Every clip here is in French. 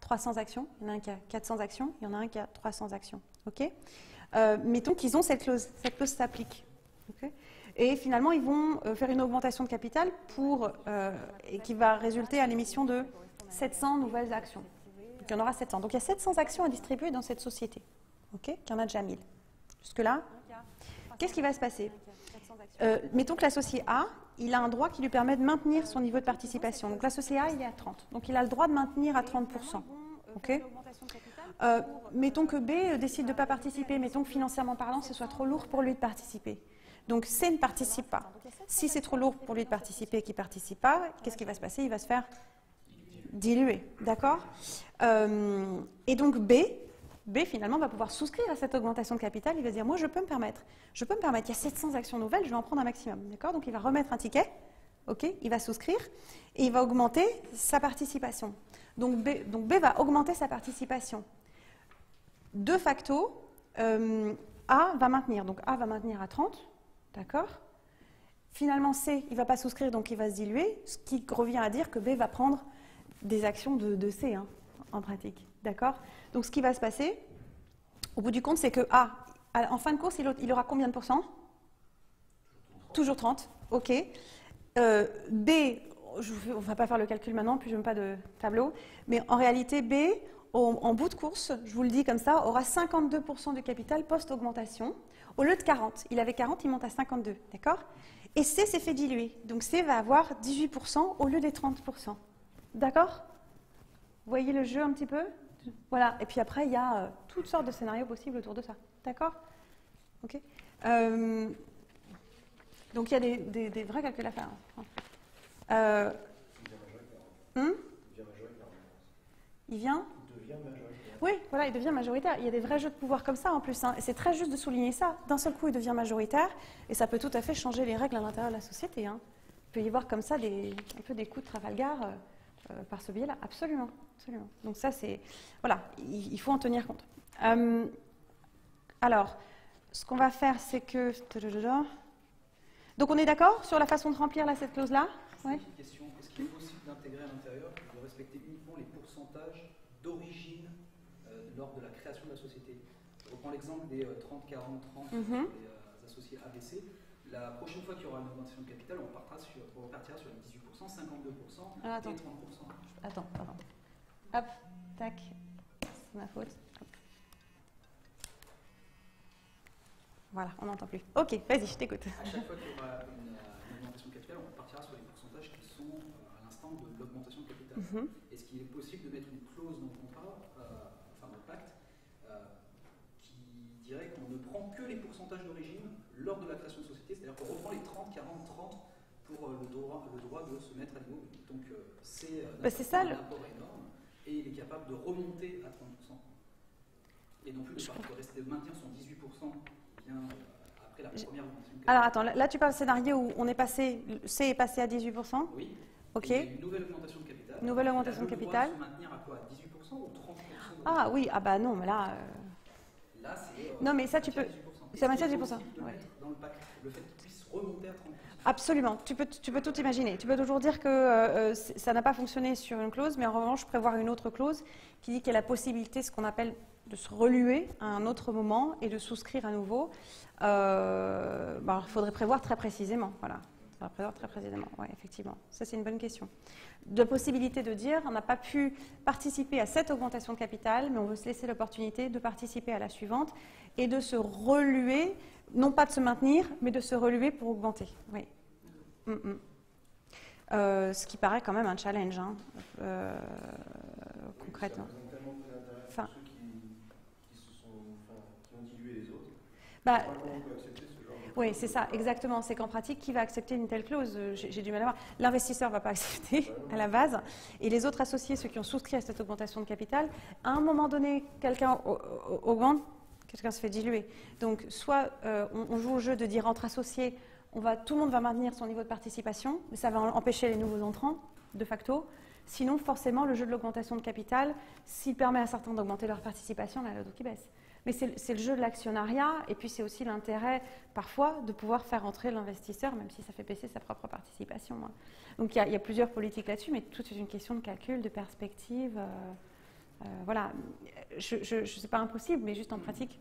300 actions, il y en a un qui a 400 actions, il y en a un qui a 300 actions. Okay, mettons qu'ils ont cette clause s'applique. Okay, et finalement, ils vont faire une augmentation de capital et qui va résulter à l'émission de 700 nouvelles actions. Donc, il y en aura 700. Donc, il y a 700 actions à distribuer dans cette société. Okay, il y en a déjà 1000. Jusque-là, qu'est-ce qui va se passer? Mettons que l'associé A, il a un droit qui lui permet de maintenir son niveau de participation. Donc, l'associé A, il est à 30. Donc, il a le droit de maintenir à 30%. Okay, mettons que B décide de ne pas participer. Mettons que financièrement parlant, ce soit trop lourd pour lui de participer. Donc, C ne participe pas. Si c'est trop lourd pour lui de participer et qu'il ne participe pas, qu'est-ce qui va se passer? Il va se faire diluer. D'accord? Et donc, B, finalement, va pouvoir souscrire à cette augmentation de capital. Il va se dire, moi, je peux me permettre. Il y a 700 actions nouvelles, je vais en prendre un maximum. D'accord? Donc, il va remettre un ticket. Okay, il va souscrire et il va augmenter sa participation. Donc, B va augmenter sa participation. De facto, A va maintenir. Donc, A va maintenir à 30. D'accord? Finalement, C, il ne va pas souscrire, donc il va se diluer, ce qui revient à dire que B va prendre des actions de C, hein, en pratique. D'accord? Donc, ce qui va se passer, au bout du compte, c'est que A, en fin de course, il aura combien de pourcents? Toujours 30. OK. B, on ne va pas faire le calcul maintenant, puis je n'aime pas de tableau, mais en réalité, B, en bout de course, je vous le dis comme ça, aura 52% de capital post-augmentation, au lieu de 40. Il avait 40, il monte à 52, d'accord? Et C s'est fait diluer, donc C va avoir 18% au lieu des 30%. D'accord? Vous voyez le jeu un petit peu? Voilà, et puis après, il y a toutes sortes de scénarios possibles autour de ça. D'accord? Ok. Donc il y a des vrais calculs à faire. Il devient majoritaire. Oui, voilà, il devient majoritaire. Il y a des vrais jeux de pouvoir comme ça en plus. Hein. Et c'est très juste de souligner ça. D'un seul coup, il devient majoritaire et ça peut tout à fait changer les règles à l'intérieur de la société. Hein. Il peut y avoir comme ça un peu des coups de Trafalgar par ce biais-là. Absolument, absolument. Donc ça, c'est... Voilà, il faut en tenir compte. Alors, ce qu'on va faire, c'est que... Donc on est d'accord sur la façon de remplir là, cette clause-là? Ouais. Une question. Est-ce qu'il est possible d'intégrer à l'intérieur, de respecter uniquement les pourcentages d'origine lors de la création de la société? Je reprends l'exemple des 30, 40, 30 des associés ABC. La prochaine fois qu'il y aura une augmentation de capital, on repartira sur les 18%, 52% et 30%. Attends, pardon. Hop, tac, c'est ma faute. Hop. Voilà, on n'entend plus. Ok, vas-y, je t'écoute. À chaque fois qu'il y aura une augmentation de capital, on partira sur les pourcentages qui sont à l'instant de l'augmentation de capital. Est-ce qu'il est possible de mettre une clause dans le contrat, enfin dans le pacte, qui dirait qu'on ne prend que les pourcentages d'origine lors de la création de société, c'est-à-dire qu'on reprend les 30, 40, 30 pour le droit de se mettre à niveau. Donc c'est un apport énorme et il est capable de remonter à 30%. Et non plus de maintenir son 18% après la première augmentation. Alors attends, là tu parles de scénario où on est passé, C est passé à 18%? Oui. Ok. Et une nouvelle augmentation de capital. Nouvelle augmentation de capital. Se maintenir à quoi? 18% ou 30%? Ah oui, ah bah non, mais là... Là c'est... non mais ça tu peux... Ça maintient 18%. Ouais. Dans le pacte, le fait qu'il puisse remonter à 30%. Absolument, tu peux tout imaginer. Tu peux toujours dire que ça n'a pas fonctionné sur une clause, mais en revanche prévoir une autre clause qui dit qu'il y a la possibilité, ce qu'on appelle de se reluer à un autre moment et de souscrire à nouveau. Il faudrait prévoir très précisément. Voilà. Il faudrait prévoir très précisément. Oui, effectivement. Ça, c'est une bonne question. De possibilité de dire, on n'a pas pu participer à cette augmentation de capital, mais on veut se laisser l'opportunité de participer à la suivante et de se reluer, non pas de se maintenir, mais de se reluer pour augmenter. Oui. Ce qui paraît quand même un challenge, hein, concrètement. Enfin, oui, c'est ça, exactement. C'est qu'en pratique, qui va accepter une telle clause? J'ai du mal à voir. L'investisseur ne va pas accepter à la base. Et les autres associés, ceux qui ont souscrit à cette augmentation de capital, à un moment donné, quelqu'un augmente, quelqu'un se fait diluer. Donc, soit on joue au jeu de dire entre associés, tout le monde va maintenir son niveau de participation, mais ça va empêcher les nouveaux entrants, de facto. Sinon, forcément, le jeu de l'augmentation de capital, s'il permet à certains d'augmenter leur participation, là, d'autres qui baissent. Mais c'est le jeu de l'actionnariat, et puis c'est aussi l'intérêt, parfois, de pouvoir faire entrer l'investisseur, même si ça fait baisser sa propre participation. Hein. Donc il y a plusieurs politiques là-dessus, mais tout est une question de calcul, de perspective. Voilà, c'est pas impossible, mais juste en pratique,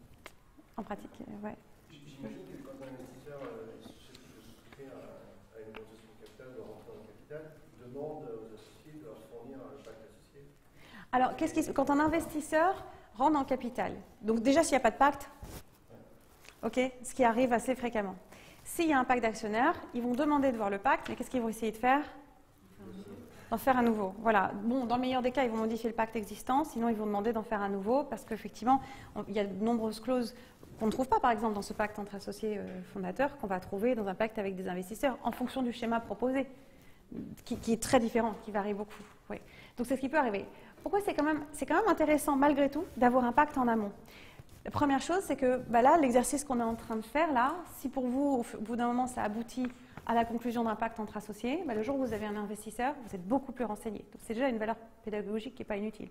ouais. J'imagine que quand un investisseur souhaite souscrire à une augmentation de capital, de rentrer dans le capital, demande aux associés de leur fournir un pacte associé. Alors, quand un investisseur rentre dans le capital, donc déjà s'il n'y a pas de pacte, ok, ce qui arrive assez fréquemment. S'il y a un pacte d'actionnaires, ils vont demander de voir le pacte, mais qu'est-ce qu'ils vont essayer de faire? D'en faire un nouveau. Voilà. Bon, dans le meilleur des cas, ils vont modifier le pacte existant, sinon ils vont demander d'en faire un nouveau, parce qu'effectivement, il y a de nombreuses clauses qu'on ne trouve pas, par exemple, dans ce pacte entre associés fondateurs, qu'on va trouver dans un pacte avec des investisseurs, en fonction du schéma proposé, qui est très différent, qui varie beaucoup. Oui. Donc c'est ce qui peut arriver. Pourquoi c'est quand même intéressant, malgré tout, d'avoir un pacte en amont? La première chose, c'est que là, l'exercice qu'on est en train de faire, là, si pour vous, au bout d'un moment, ça aboutit à la conclusion d'un pacte entre associés, le jour où vous avez un investisseur, vous êtes beaucoup plus renseigné. Donc c'est déjà une valeur pédagogique qui n'est pas inutile.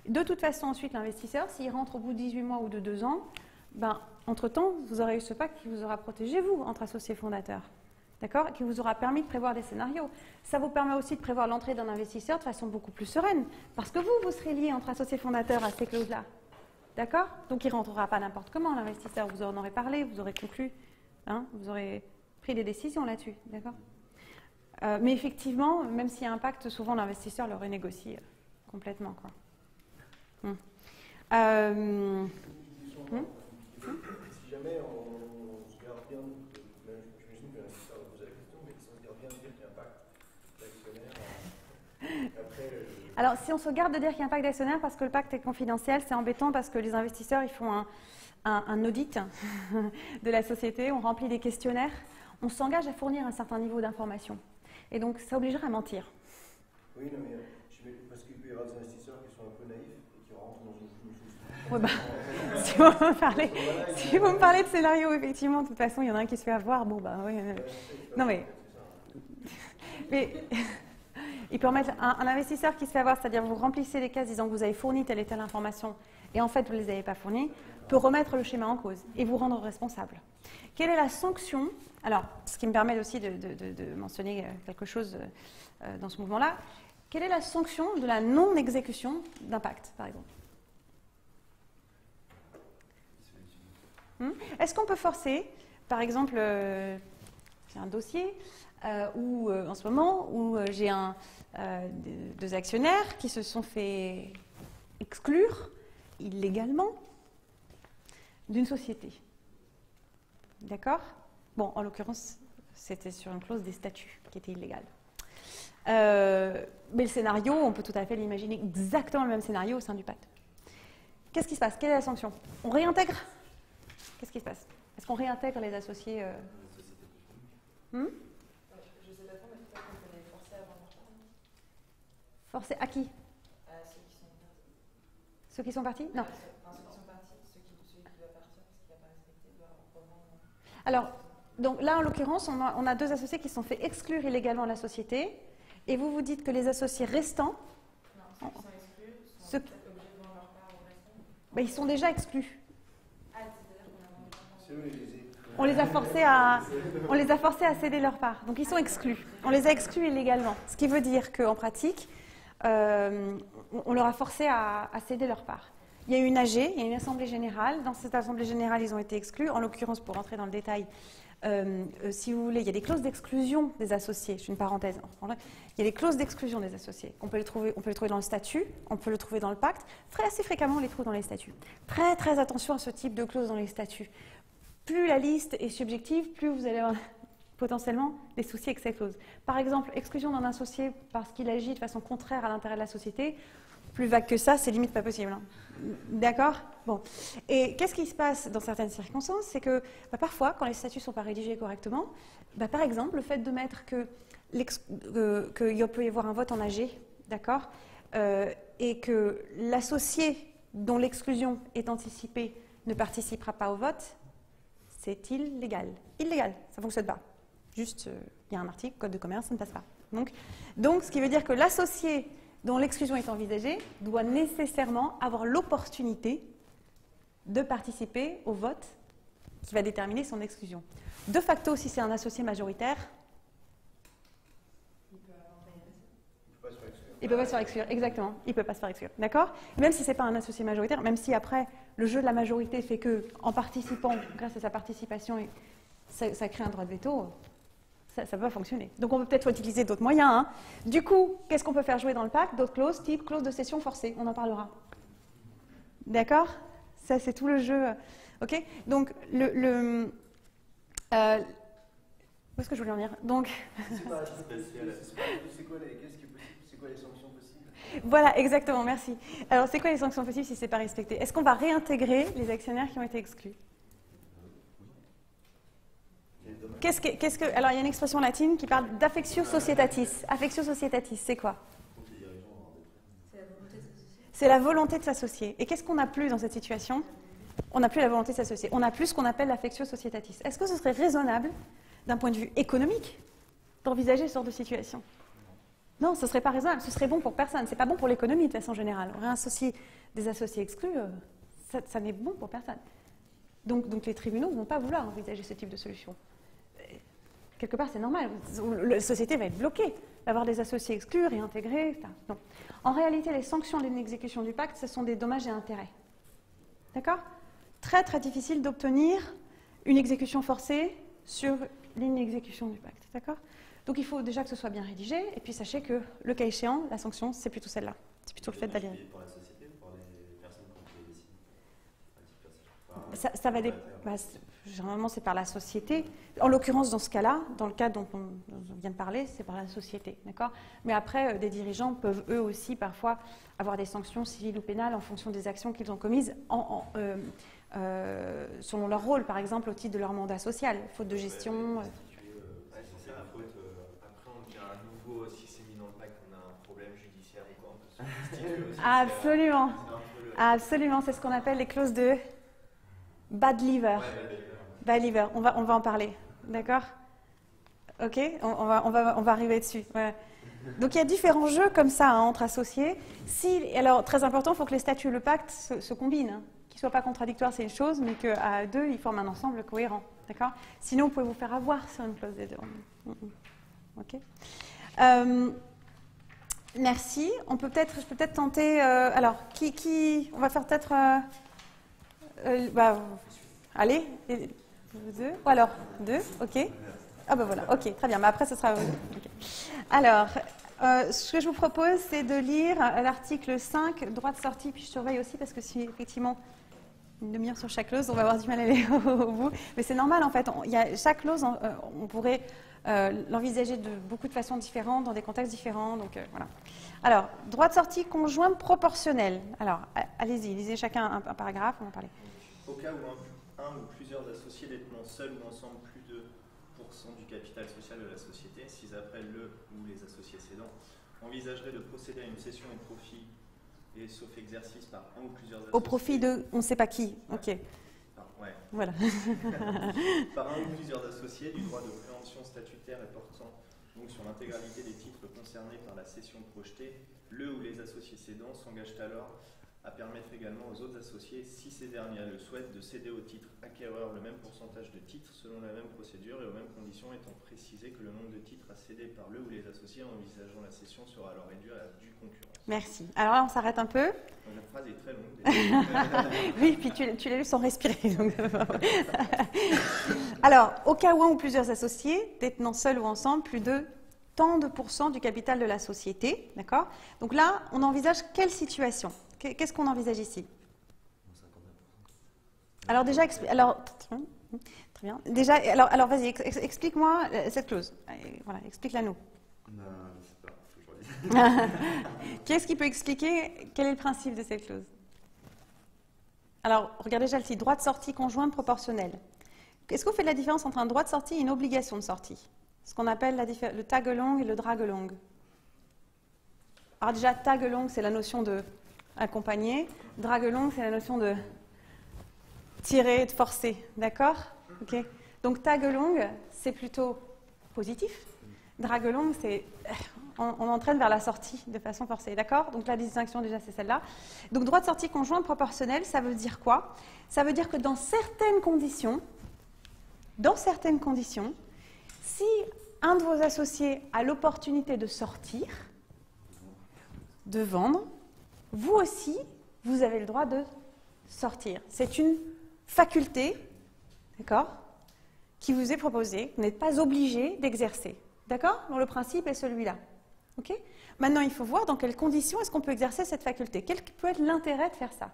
De toute façon, ensuite, l'investisseur, s'il rentre au bout de 18 mois ou de 2 ans, entre-temps, vous aurez eu ce pacte qui vous aura protégé, vous, entre associés fondateurs. D'accord? Qui vous aura permis de prévoir des scénarios. Ça vous permet aussi de prévoir l'entrée d'un investisseur de façon beaucoup plus sereine. Parce que vous serez lié entre associés fondateurs à ces clauses-là. D'accord? Donc il ne rentrera pas n'importe comment, l'investisseur. Vous en aurez parlé, vous aurez conclu, vous aurez pris des décisions là-dessus. D'accord? Mais effectivement, même s'il y a un pacte, souvent l'investisseur le renégocie complètement. Quoi. Si jamais on se garde bien, même j'imagine que l'investisseur va poser la question, mais si on se garde bien de dire qu'il y a un pacte d'actionnaires, après. Alors, si on se garde de dire qu'il y a un pacte d'actionnaires parce que le pacte est confidentiel, c'est embêtant parce que les investisseurs, ils font un audit de la société, on remplit des questionnaires, on s'engage à fournir un certain niveau d'information. Et donc, ça obligerait à mentir. Oui, non, mais parce qu'il peut y avoir des investisseurs qui sont un peu naïfs et qui rentrent dans une chose. Ouais, si vous me parlez de scénario, effectivement, de toute façon, il y en a un qui se fait avoir. Bon, oui. Non, mais il peut remettre un investisseur qui se fait avoir, c'est-à-dire vous remplissez les cases disant que vous avez fourni telle et telle information et en fait vous ne les avez pas fournies, peut remettre le schéma en cause et vous rendre responsable. Quelle est la sanction? Alors, ce qui me permet aussi de mentionner quelque chose dans ce mouvement-là. Quelle est la sanction de la non-exécution d'un pacte, par exemple? Est-ce qu'on peut forcer, par exemple, j'ai un dossier où, en ce moment où j'ai deux actionnaires qui se sont fait exclure illégalement d'une société. D'accord? Bon, en l'occurrence, c'était sur une clause des statuts qui était illégale. Mais le scénario, on peut tout à fait l'imaginer exactement le même scénario au sein du pacte. Qu'est-ce qui se passe? Quelle est la sanction? On réintègre? Qu'est-ce qui se passe? Est-ce qu'on réintègre les associés Je ne sais pas trop, mais peut-être qu'on peut les forcer à vendre leur part. Forcer à qui? À ceux qui sont partis. Ceux qui sont partis? Non. Enfin, ceux qui sont partis, celui qui va partir parce qu'il n'a pas respecté doit revendre. Alors, donc là, en l'occurrence, on a deux associés qui se sont fait exclure illégalement de la société. Et vous vous dites que les associés restants... Non, ceux qui sont exclus sont peut-être obligés de vendre leur part au restant. Ils sont déjà exclus. Ah, c'est-à-dire qu'on a vendu leur part. C'est eux les On les a forcés à céder leur part. Donc ils sont exclus. On les a exclus illégalement. Ce qui veut dire qu'en pratique, on leur a forcé à céder leur part. Il y a eu une AG, il y a une assemblée générale. Dans cette assemblée générale, ils ont été exclus. En l'occurrence, pour rentrer dans le détail, si vous voulez, il y a des clauses d'exclusion des associés. Je fais une parenthèse. Il y a des clauses d'exclusion des associés. On peut les trouver dans le statut, on peut le trouver dans le pacte. Assez fréquemment, on les trouve dans les statuts. Très, très attention à ce type de clauses dans les statuts. Plus la liste est subjective, plus vous allez avoir potentiellement des soucis avec cette clause. Par exemple, exclusion d'un associé parce qu'il agit de façon contraire à l'intérêt de la société. Plus vague que ça, c'est limite pas possible. D'accord? Bon. Et qu'est-ce qui se passe dans certaines circonstances? C'est que parfois, quand les statuts ne sont pas rédigés correctement, par exemple, le fait de mettre qu'il peut y avoir un vote en AG, d'accord, et que l'associé dont l'exclusion est anticipée ne participera pas au vote, c'est illégal. Illégal, ça ne fonctionne pas. Juste, il y a un article, code de commerce, ça ne passe pas. Donc, ce qui veut dire que l'associé dont l'exclusion est envisagée doit nécessairement avoir l'opportunité de participer au vote qui va déterminer son exclusion. De facto, si c'est un associé majoritaire, Il ne peut pas se faire exclure. Il ne peut pas se faire exclure, exactement. Il ne peut pas se faire exclure, d'accord? Même si ce n'est pas un associé majoritaire, même si après, le jeu de la majorité fait que, en participant, grâce à sa participation, ça crée un droit de veto, ça ne peut pas fonctionner. Donc on peut peut-être utiliser d'autres moyens. Hein. Du coup, qu'est-ce qu'on peut faire jouer dans le pacte? D'autres clauses, type clause de cession forcée, on en parlera. D'accord? Ça, c'est tout le jeu. OK? Donc, où est-ce que je voulais en venir? Donc... C'est quoi les sanctions possibles? Voilà, exactement, merci. Alors, c'est quoi les sanctions possibles si ce n'est pas respecté? Est-ce qu'on va réintégrer les actionnaires qui ont été exclus? Alors, il y a une expression latine qui parle d'affectio societatis. Affectio societatis, c'est quoi? C'est la volonté de s'associer. Et qu'est-ce qu'on n'a plus dans cette situation? On n'a plus la volonté de s'associer. On n'a plus ce qu'on appelle l'affectio societatis. Est-ce que ce serait raisonnable, d'un point de vue économique, d'envisager ce genre de situation? Non, ce ne serait pas raisonnable. Ce serait bon pour personne. Ce n'est pas bon pour l'économie de façon générale. Réassocier des associés exclus, ça n'est bon pour personne. Donc les tribunaux ne vont pas vouloir envisager ce type de solution. Quelque part, c'est normal. La société va être bloquée d'avoir des associés exclus, réintégrés, etc. Non. En réalité, les sanctions d'une exécution du pacte, ce sont des dommages et intérêts. D'accord? Très, très difficile d'obtenir une exécution forcée sur l'inexécution du pacte. D'accord? Donc, il faut déjà que ce soit bien rédigé. Et puis, sachez que, le cas échéant, la sanction, c'est plutôt celle-là. C'est plutôt le fait d'aller... Pour la société ou pour les personnes qui ont été Ça va généralement, c'est par la société. En l'occurrence, dans ce cas-là, dans le cas dont on vient de parler, c'est par la société. D'accord? Mais après, des dirigeants peuvent eux aussi parfois avoir des sanctions civiles ou pénales en fonction des actions qu'ils ont commises selon leur rôle, par exemple au titre de leur mandat social, faute de gestion. C'est la faute. Après, on dit à nouveau, si c'est mis dans le pacte, on a un problème judiciaire ou quoi, on peut se constituer aussi. Absolument. Absolument, c'est ce qu'on appelle les clauses de bad liver. Bad liver, on va en parler, d'accord? Ok, on va arriver dessus. Ouais. Donc il y a différents jeux comme ça hein, entre associés. Alors très important, il faut que les statuts et le pacte se combinent. Hein. Qu'ils ne soient pas contradictoires, c'est une chose, mais qu'à deux, ils forment un ensemble cohérent, d'accord? Sinon, vous pouvez vous faire avoir sur une clause des deux. Ok. Merci. Je peux peut-être tenter. Alors, on va faire peut-être. Allez, deux. Ou alors deux. Ok. Ah ben voilà. Ok, très bien. Mais après, ce sera. Okay. Alors, ce que je vous propose, c'est de lire l'article 5, droit de sortie. Puis je surveille aussi parce que si effectivement une demi-heure sur chaque clause, on va avoir du mal à aller au bout. Mais c'est normal en fait. Chaque clause, on pourrait l'envisager de beaucoup de façons différentes, dans des contextes différents. Donc voilà. Alors, droit de sortie conjoint proportionnel. Alors, allez-y, lisez chacun un paragraphe, on va en parler. Au cas où un ou plusieurs associés détenant seuls ou ensemble plus de % du capital social de la société, si après le ou les associés cédants envisageraient de procéder à une cession au profit et sauf exercice par un ou plusieurs associés. Au profit de on ne sait pas qui. Ok. Ouais. Voilà. Par un ou plusieurs associés du droit de préemption statutaire et portant donc sur l'intégralité des titres concernés par la cession projetée, le ou les associés cédants s'engagent alors à permettre également aux autres associés, si ces derniers le souhaitent, de céder au titre acquéreur le même pourcentage de titres selon la même procédure et aux mêmes conditions, étant précisé que le nombre de titres à céder par le ou les associés envisageant la cession sera alors réduit à la due concurrence. Merci. Alors là, on s'arrête un peu. La phrase est très longue. Oui, puis tu l'as lu sans respirer. Donc... Alors, au cas où un ou plusieurs associés, détenant seuls ou ensemble plus de tant de % du capital de la société, d'accord? Donc là, on envisage quelle situation? Qu'est-ce qu'on envisage ici? Alors déjà, très bien. Déjà, alors vas-y, explique-moi cette clause. Voilà, explique-la nous. Je sais pas, faut que je relise. Qu'est-ce qui peut expliquer quel est le principe de cette clause? Alors, regardez déjà le titre, droit de sortie conjointe proportionnel. Est-ce qu'on fait de la différence entre un droit de sortie et une obligation de sortie? Ce qu'on appelle le tag-along et le drag-along. Alors déjà, tag-along, c'est la notion de accompagner. Drag-along, c'est la notion de tirer, de forcer. D'accord? Okay. Donc tag-along, c'est plutôt positif. Drag-along, c'est on entraîne vers la sortie de façon forcée. D'accord? Donc la distinction, déjà, c'est celle-là. Donc droit de sortie conjoint proportionnel, ça veut dire quoi? Ça veut dire que dans certaines conditions, si un de vos associés a l'opportunité de sortir, de vendre, vous aussi, vous avez le droit de sortir. C'est une faculté, d'accord, qui vous est proposée. Vous n'êtes pas obligé d'exercer. D'accord? Donc le principe est celui-là. Ok? Maintenant, il faut voir dans quelles conditions est-ce qu'on peut exercer cette faculté. Quel peut être l'intérêt de faire ça?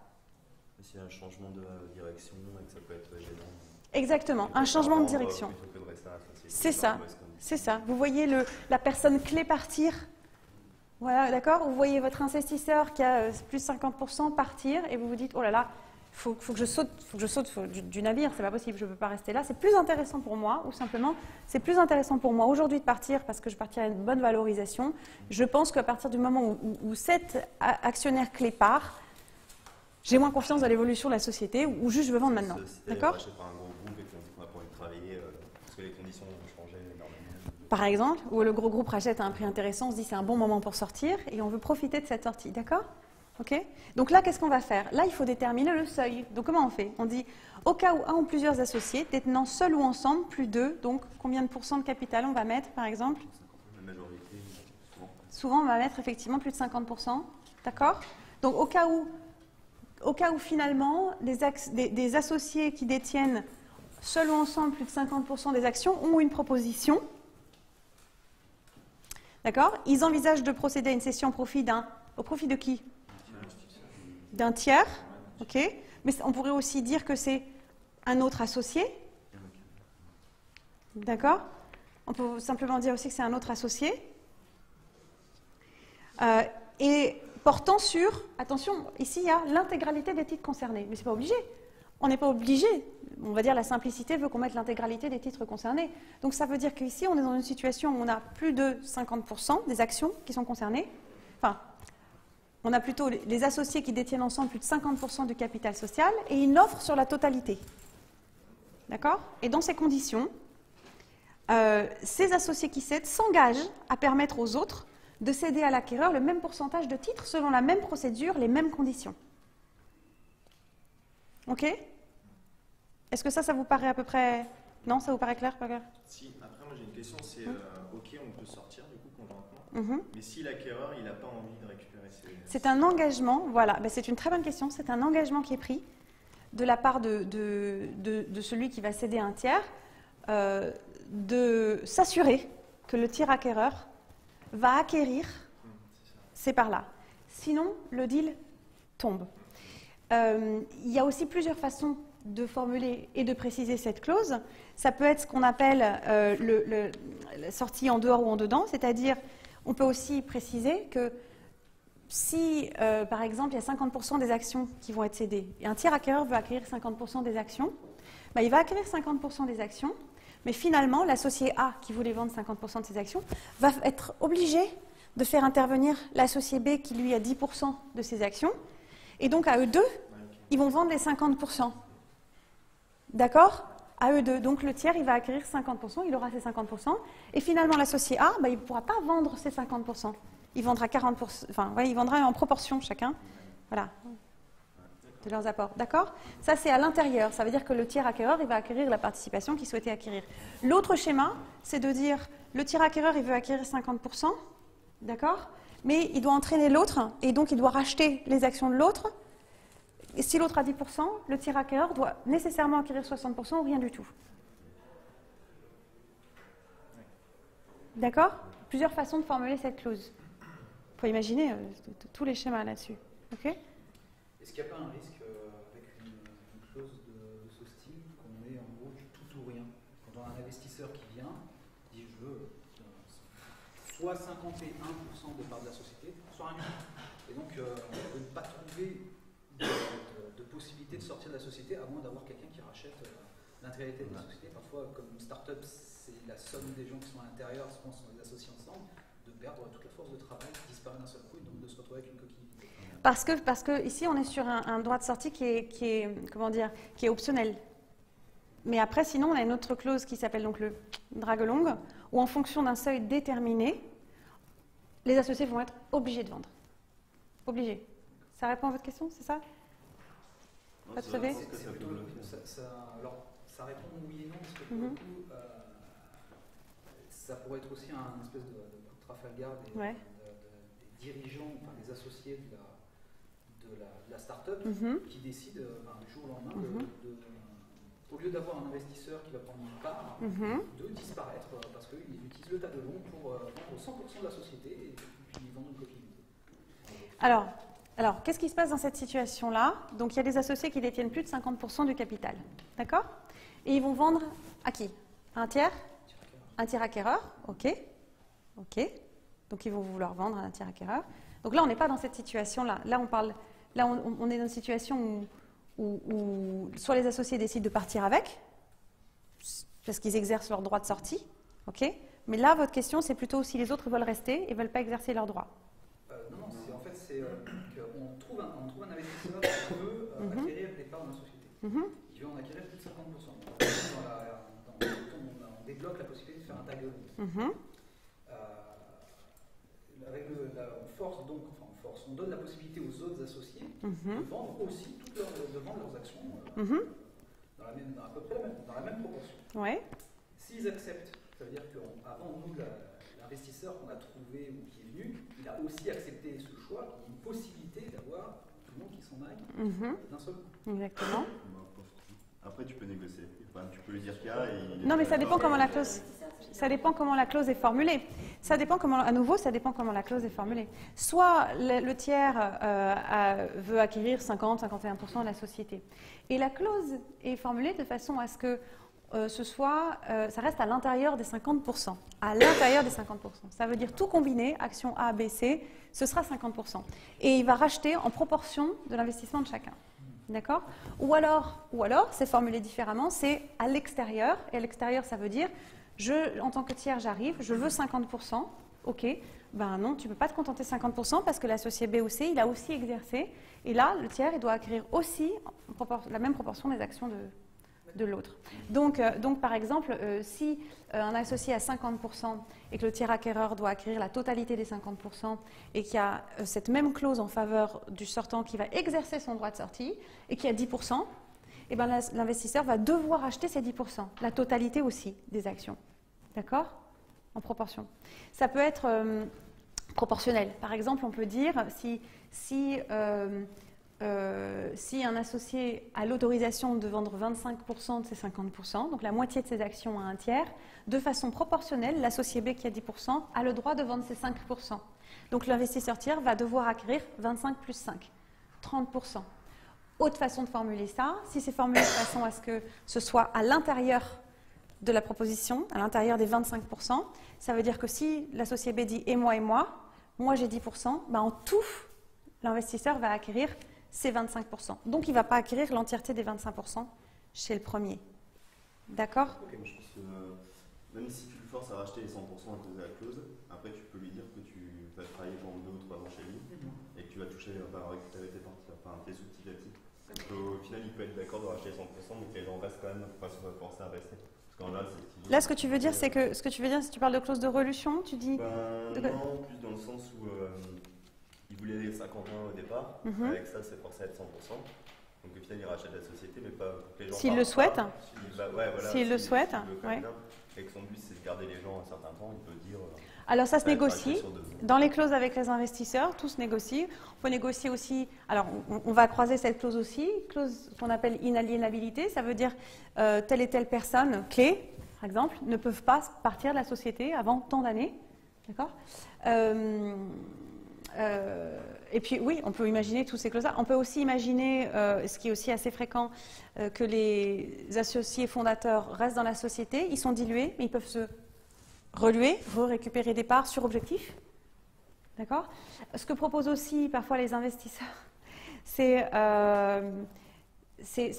S'il y a un changement de direction et que ça peut être gênant. Exactement, un changement de direction. C'est ça, c'est ça. Vous voyez la personne clé partir. Voilà, d'accord? Vous voyez votre investisseur qui a plus de 50% partir et vous vous dites, oh là là, faut que je saute du navire, c'est pas possible, je ne peux pas rester là. C'est plus intéressant pour moi, ou simplement, c'est plus intéressant pour moi aujourd'hui de partir parce que je partirai à une bonne valorisation. Je pense qu'à partir du moment où cet actionnaire clé part, j'ai moins confiance dans l'évolution de la société ou juste je veux vendre maintenant. D'accord? Par un gros groupe et qu'on dit qu'on n'a pas envie de travailler parce que les conditions ont changé énormément. Par exemple, où le gros groupe rachète à un prix intéressant, on se dit c'est un bon moment pour sortir et on veut profiter de cette sortie. D'accord? Ok? Donc là, qu'est-ce qu'on va faire? Là, il faut déterminer le seuil. Donc comment on fait? On dit au cas où un ou plusieurs associés détenant seuls ou ensemble plus de, donc combien de pourcents de capital on va mettre par exemple? La majorité, souvent on va mettre effectivement plus de 50%. D'accord? Donc au cas où finalement des associés qui détiennent seuls ou ensemble plus de 50% des actions ont une proposition, d'accord? Ils envisagent de procéder à une cession au profit de qui? D'un tiers, ok? Mais on pourrait aussi dire que c'est un autre associé, d'accord? On peut simplement dire aussi que c'est un autre associé. Et portant sur, attention, ici il y a l'intégralité des titres concernés, mais ce n'est pas obligé. On n'est pas obligé, on va dire la simplicité veut qu'on mette l'intégralité des titres concernés. Donc ça veut dire qu'ici on est dans une situation où on a plus de 50% des actions qui sont concernées. Enfin, on a plutôt les associés qui détiennent ensemble plus de 50% du capital social et une offre sur la totalité. D'accord? Et dans ces conditions, ces associés qui cèdent s'engagent à permettre aux autres de céder à l'acquéreur le même pourcentage de titres selon la même procédure, les mêmes conditions. Ok? Est-ce que ça vous paraît à peu près... Non, ça vous paraît clair, pas clair? Si, après moi j'ai une question, c'est ok, on peut sortir du coup conjointement, mais si l'acquéreur il n'a pas envie de récupérer ses... C'est un engagement, voilà, ben, c'est une très bonne question, c'est un engagement qui est pris de la part de celui qui va céder un tiers, de s'assurer que le tiers acquéreur va acquérir ces parts-là. Sinon, le deal tombe. Il y a aussi plusieurs façons de formuler et de préciser cette clause. Ça peut être ce qu'on appelle la sortie en dehors ou en dedans, c'est-à-dire on peut aussi préciser que si, par exemple, il y a 50% des actions qui vont être cédées et un tiers acquéreur veut acquérir 50% des actions, ben, il va acquérir 50% des actions, mais finalement, l'associé A qui voulait vendre 50% de ses actions va être obligé de faire intervenir l'associé B qui lui a 10% de ses actions. Et donc, à eux deux, ils vont vendre les 50%. D'accord? À eux deux. Donc, le tiers, il va acquérir 50%, il aura ses 50%. Et finalement, l'associé A, ben, il ne pourra pas vendre ses 50%. Il vendra 40%, enfin, ouais, il vendra en proportion chacun. Voilà. De leurs apports. D'accord? Ça, c'est à l'intérieur. Ça veut dire que le tiers acquéreur, il va acquérir la participation qu'il souhaitait acquérir. L'autre schéma, c'est de dire le tiers acquéreur, il veut acquérir 50%, d'accord? Mais il doit entraîner l'autre, et donc il doit racheter les actions de l'autre. Et si l'autre a 10%, le tiers acquéreur doit nécessairement acquérir 60% ou rien du tout. D'accord? Plusieurs façons de formuler cette clause. Il faut imaginer tous les schémas là-dessus. Ok? Est-ce qu'il n'y a pas un risque avec une clause de ce style qu'on ait en gros du tout ou rien? Quand on a un investisseur qui vient, dit je veux soit 51% de part de la société, soit rien. Et donc de ne pas trouver de possibilité de sortir de la société à moins d'avoir quelqu'un qui rachète l'intégralité de la société. Parfois, comme une start-up, c'est la somme des gens qui sont à l'intérieur, souvent sont des associés ensemble, de perdre toute la force de travail qui disparaît d'un seul coup et donc de se retrouver avec une coquille. Parce que ici, on est sur un droit de sortie qui est optionnel. Mais après, sinon, on a une autre clause qui s'appelle donc le drag-along, où en fonction d'un seuil déterminé, les associés vont être obligés de vendre. Obligés. Ça répond à votre question, c'est ça? Pas tout à fait? Alors, ça répond oui et non, parce que pour le coup, ça pourrait être aussi un espèce de Trafalgar des dirigeants, enfin les associés de la start-up qui décident du jour au lendemain au lieu d'avoir un investisseur qui va prendre une part, de disparaître parce qu'il utilise le tableau pour vendre 100% de la société et puis vendre une coquille vide. Alors, qu'est-ce qui se passe dans cette situation-là? Donc, il y a des associés qui détiennent plus de 50% du capital. D'accord? Et ils vont vendre à qui? À un tiers? Un tiers acquéreur? Ok. Donc, ils vont vouloir vendre à un tiers acquéreur. Donc là, on n'est pas dans cette situation-là. Là, on est dans une situation où soit les associés décident de partir avec, parce qu'ils exercent leur droit de sortie. Ok? Mais là, votre question, c'est plutôt si les autres veulent rester et ne veulent pas exercer leur droit. Non, c'est qu'on trouve un investisseur qui veut acquérir des parts dans la société. Qui veut en acquérir plus de 50%. On débloque la possibilité de faire un tag along. On donne la possibilité aux autres associés de vendre aussi de vendre leurs actions à peu près dans la même proportion. Ouais. S'ils acceptent, ça veut dire qu'avant nous, l'investisseur qu'on a trouvé ou qui est venu, il a aussi accepté ce choix, qui est une possibilité d'avoir tout le monde qui s'en aille d'un seul coup. Exactement. Après, tu peux négocier. Enfin, tu peux lui dire qu'il y a. Non, mais ça dépend comment la clause. Ça dépend comment la clause est formulée. Ça dépend comment la clause est formulée. Soit le tiers veut acquérir 50-51% de la société. Et la clause est formulée de façon à ce que ça reste à l'intérieur des 50%. À l'intérieur des 50%. Ça veut dire tout combiné, action A, B, C, ce sera 50%. Et il va racheter en proportion de l'investissement de chacun. D'accord? Ou alors, c'est formulé différemment, c'est à l'extérieur. Et à l'extérieur, ça veut dire, en tant que tiers, j'arrive, je veux 50%. Ok, ben non, tu ne peux pas te contenter de 50% parce que l'associé B ou C, il a aussi exercé. Et là, le tiers, il doit acquérir aussi la même proportion des actions de l'autre. Donc, par exemple, si un associé a 50% et que le tiers acquéreur doit acquérir la totalité des 50% et qu'il y a cette même clause en faveur du sortant qui va exercer son droit de sortie et qui a 10%, eh ben, l'investisseur va devoir acheter ces 10%, la totalité aussi des actions. D'accord? En proportion. Ça peut être proportionnel. Par exemple, on peut dire si un associé a l'autorisation de vendre 25% de ses 50%, donc la moitié de ses actions à un tiers, de façon proportionnelle, l'associé B qui a 10% a le droit de vendre ses 5%. Donc l'investisseur tiers va devoir acquérir 25 plus 5, 30%. Autre façon de formuler ça, si c'est formulé de façon à ce que ce soit à l'intérieur de la proposition, à l'intérieur des 25%, ça veut dire que si l'associé B dit et moi j'ai 10%, ben en tout, l'investisseur va acquérir ces 25%. Donc il ne va pas acquérir l'entièreté des 25% chez le premier. D'accord? Okay, je pense que même si tu le forces à racheter les 100% à cause de la clause, après tu peux lui dire que tu vas travailler pendant 2 ou 3 ans chez lui et que tu vas toucher, récupérer tes parties, tes sous petit à petit. Au final, il peut être d'accord de racheter 100%, mais que les gens restent quand même forcés à rester. Là, ce que tu veux dire, c'est que si tu parles de clause de relution, tu dis. Non, plus dans le sens où il voulait les 50 ans au départ. Avec ça, c'est forcé à être 100%. Donc au final, il rachète la société, mais pas pour que les gens. S'il le souhaite. S'il le souhaite. Et que son but, c'est de garder les gens un certain temps, il peut dire. Alors ça se négocie. Dans les clauses avec les investisseurs, tout se négocie. On peut négocier aussi. Alors on va croiser cette clause aussi, clause qu'on appelle inaliénabilité. Ça veut dire telle et telle personne clé, par exemple, ne peuvent pas partir de la société avant tant d'années. D'accord? Et puis oui, on peut imaginer toutes ces clauses-là. On peut aussi imaginer, ce qui est aussi assez fréquent, que les associés fondateurs restent dans la société. Ils sont dilués, mais ils peuvent se reluer, récupérer des parts sur objectif. D'accord? Ce que proposent aussi parfois les investisseurs, c'est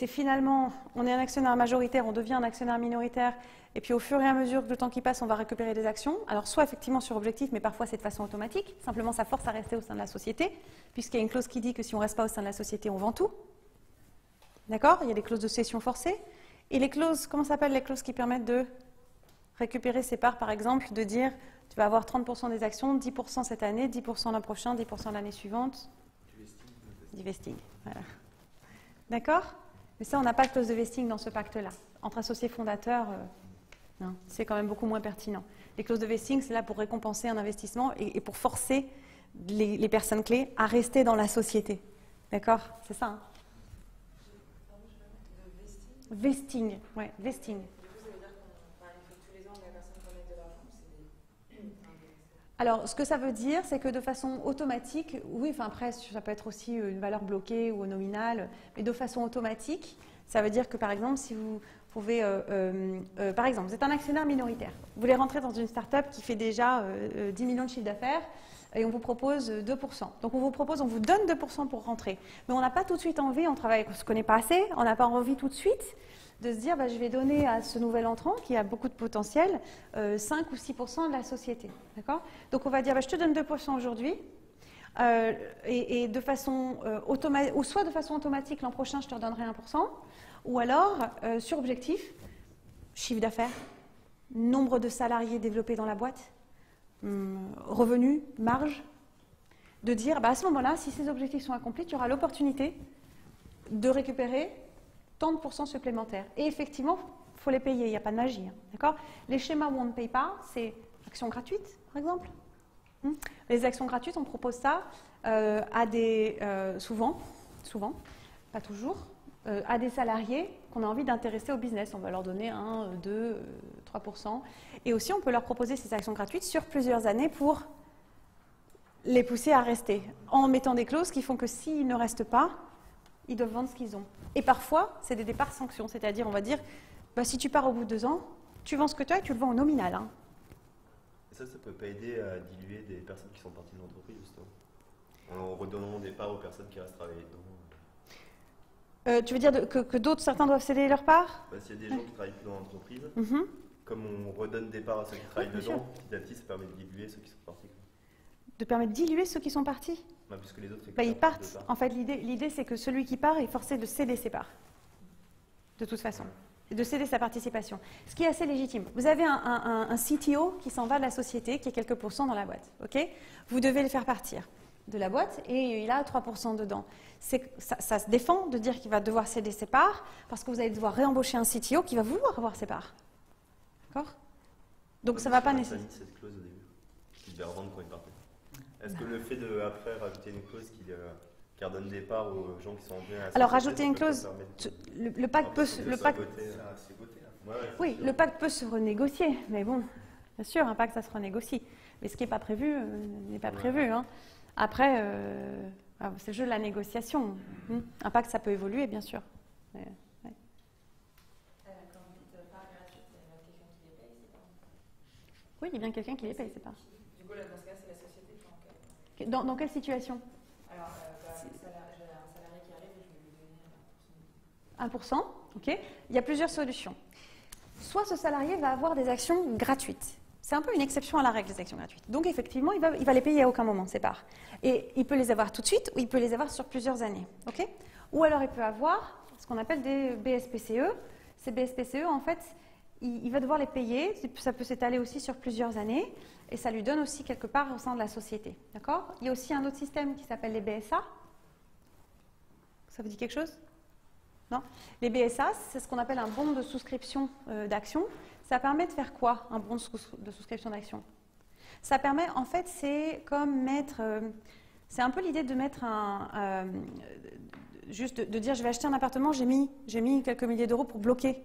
finalement, on est un actionnaire majoritaire, on devient un actionnaire minoritaire, et puis au fur et à mesure que le temps qui passe, on va récupérer des actions. Alors soit effectivement sur objectif, mais parfois c'est de façon automatique. Simplement, ça force à rester au sein de la société, puisqu'il y a une clause qui dit que si on ne reste pas au sein de la société, on vend tout. D'accord? Il y a des clauses de cession forcée. Et les clauses, comment ça s'appelle les clauses qui permettent de récupérer ses parts, par exemple, de dire tu vas avoir 30% des actions, 10% cette année, 10% l'an prochain, 10% l'année suivante. Du vesting. Voilà. D'accord? Mais ça, on n'a pas de clause de vesting dans ce pacte-là. Entre associés fondateurs, c'est quand même beaucoup moins pertinent. Les clauses de vesting, c'est là pour récompenser un investissement et pour forcer les personnes clés à rester dans la société. D'accord? C'est ça, hein? Vesting, ouais, vesting. Du coup, ça veut dire qu'il faut que tous les ans, la personne remette de l'argent ou c'est des... Alors, ce que ça veut dire, c'est que de façon automatique, oui, enfin après, ça peut être aussi une valeur bloquée ou nominale, mais de façon automatique, ça veut dire que par exemple, si vous pouvez, par exemple, vous êtes un actionnaire minoritaire, vous voulez rentrer dans une start-up qui fait déjà 10 millions de chiffre d'affaires, et on vous propose 2%. Donc on vous donne 2% pour rentrer. Mais on n'a pas tout de suite envie, on ne se connaît pas assez, on n'a pas envie tout de suite de se dire bah, je vais donner à ce nouvel entrant qui a beaucoup de potentiel 5 ou 6% de la société. D'accord? Donc on va dire bah, je te donne 2% aujourd'hui et de façon automatique, ou soit de façon automatique l'an prochain je te redonnerai 1%, ou alors sur objectif, chiffre d'affaires, nombre de salariés développés dans la boîte, revenus, marge, de dire bah, à ce moment-là, si ces objectifs sont accomplis, tu auras l'opportunité de récupérer tant de pourcents supplémentaires. Et effectivement, il faut les payer, il n'y a pas de magie. Hein, d'accord? Les schémas où on ne paye pas, c'est actions gratuites, par exemple. Les actions gratuites, on propose ça à des, souvent, pas toujours, à des salariés qu'on a envie d'intéresser au business. On va leur donner 1, 2, 3%. Et aussi, on peut leur proposer ces actions gratuites sur plusieurs années pour les pousser à rester, en mettant des clauses qui font que s'ils ne restent pas, ils doivent vendre ce qu'ils ont. Et parfois, c'est des départs sanctions, c'est-à-dire, on va dire, bah, si tu pars au bout de 2 ans, tu vends ce que tu as et tu le vends au nominal. Hein. Et ça peut pas aider à diluer des personnes qui sont parties de l'entreprise, justement, en redonnant des parts aux personnes qui restent travailler dedans. Tu veux dire que d'autres, certains doivent céder leur part? Bah, s'il y a des gens qui travaillent plus dans l'entreprise, comme on redonne des parts à ceux qui travaillent dedans, petit à petit, ça permet de diluer ceux qui sont partis. De permettre de diluer ceux qui sont partis? Bah, puisque les autres, ils partent. En fait, l'idée, c'est que celui qui part est forcé de céder ses parts, de toute façon, et de céder sa participation. Ce qui est assez légitime. Vous avez un CTO qui s'en va de la société, qui est quelques pourcents dans la boîte. Okay, vous devez le faire partir de la boîte et il a 3% dedans. Ça se défend de dire qu'il va devoir céder ses parts parce que vous allez devoir réembaucher un CTO qui va vouloir avoir ses parts. D'accord? Donc ça ne va pas nécessairement. Cette clause au début, qui devait revendre quand il partait. Est-ce que le fait de après rajouter une clause qui redonne des parts aux gens qui sont en bien... Alors rajouter une clause, le pacte peut se... Oui, le pacte peut se renégocier, mais bon, bien sûr, un pacte ça se renégocie. Mais ce qui n'est pas prévu n'est pas prévu. Hein. Après, c'est le jeu de la négociation. Un pacte ça peut évoluer, bien sûr. Mais, ouais. Quand vous dites part gratuite, il y a quelqu'un qui les paye, c'est pas... Oui, il y a bien quelqu'un qui les paye, c'est pas. Du coup, là, dans ce cas, c'est la société. Dans quelle situation? Alors, j'ai un salarié qui arrive et je vais lui donner 1%, ok. Il y a plusieurs solutions. Soit ce salarié va avoir des actions gratuites. C'est un peu une exception à la règle, les actions gratuites. Donc, effectivement, il va les payer à aucun moment, ses parts. Et il peut les avoir tout de suite ou il peut les avoir sur plusieurs années, ok. Ou alors, il peut avoir ce qu'on appelle des BSPCE. Ces BSPCE, en fait, il va devoir les payer. Ça peut s'étaler aussi sur plusieurs années. Et ça lui donne aussi quelque part au sein de la société. D'accord? Il y a aussi un autre système qui s'appelle les BSA. Ça vous dit quelque chose? Non? Les BSA, c'est ce qu'on appelle un bon de souscription d'action. Ça permet de faire quoi, un bon de souscription d'action? Ça permet, en fait, c'est comme mettre... c'est un peu l'idée de mettre juste de dire, je vais acheter un appartement, j'ai mis quelques milliers d'euros pour bloquer,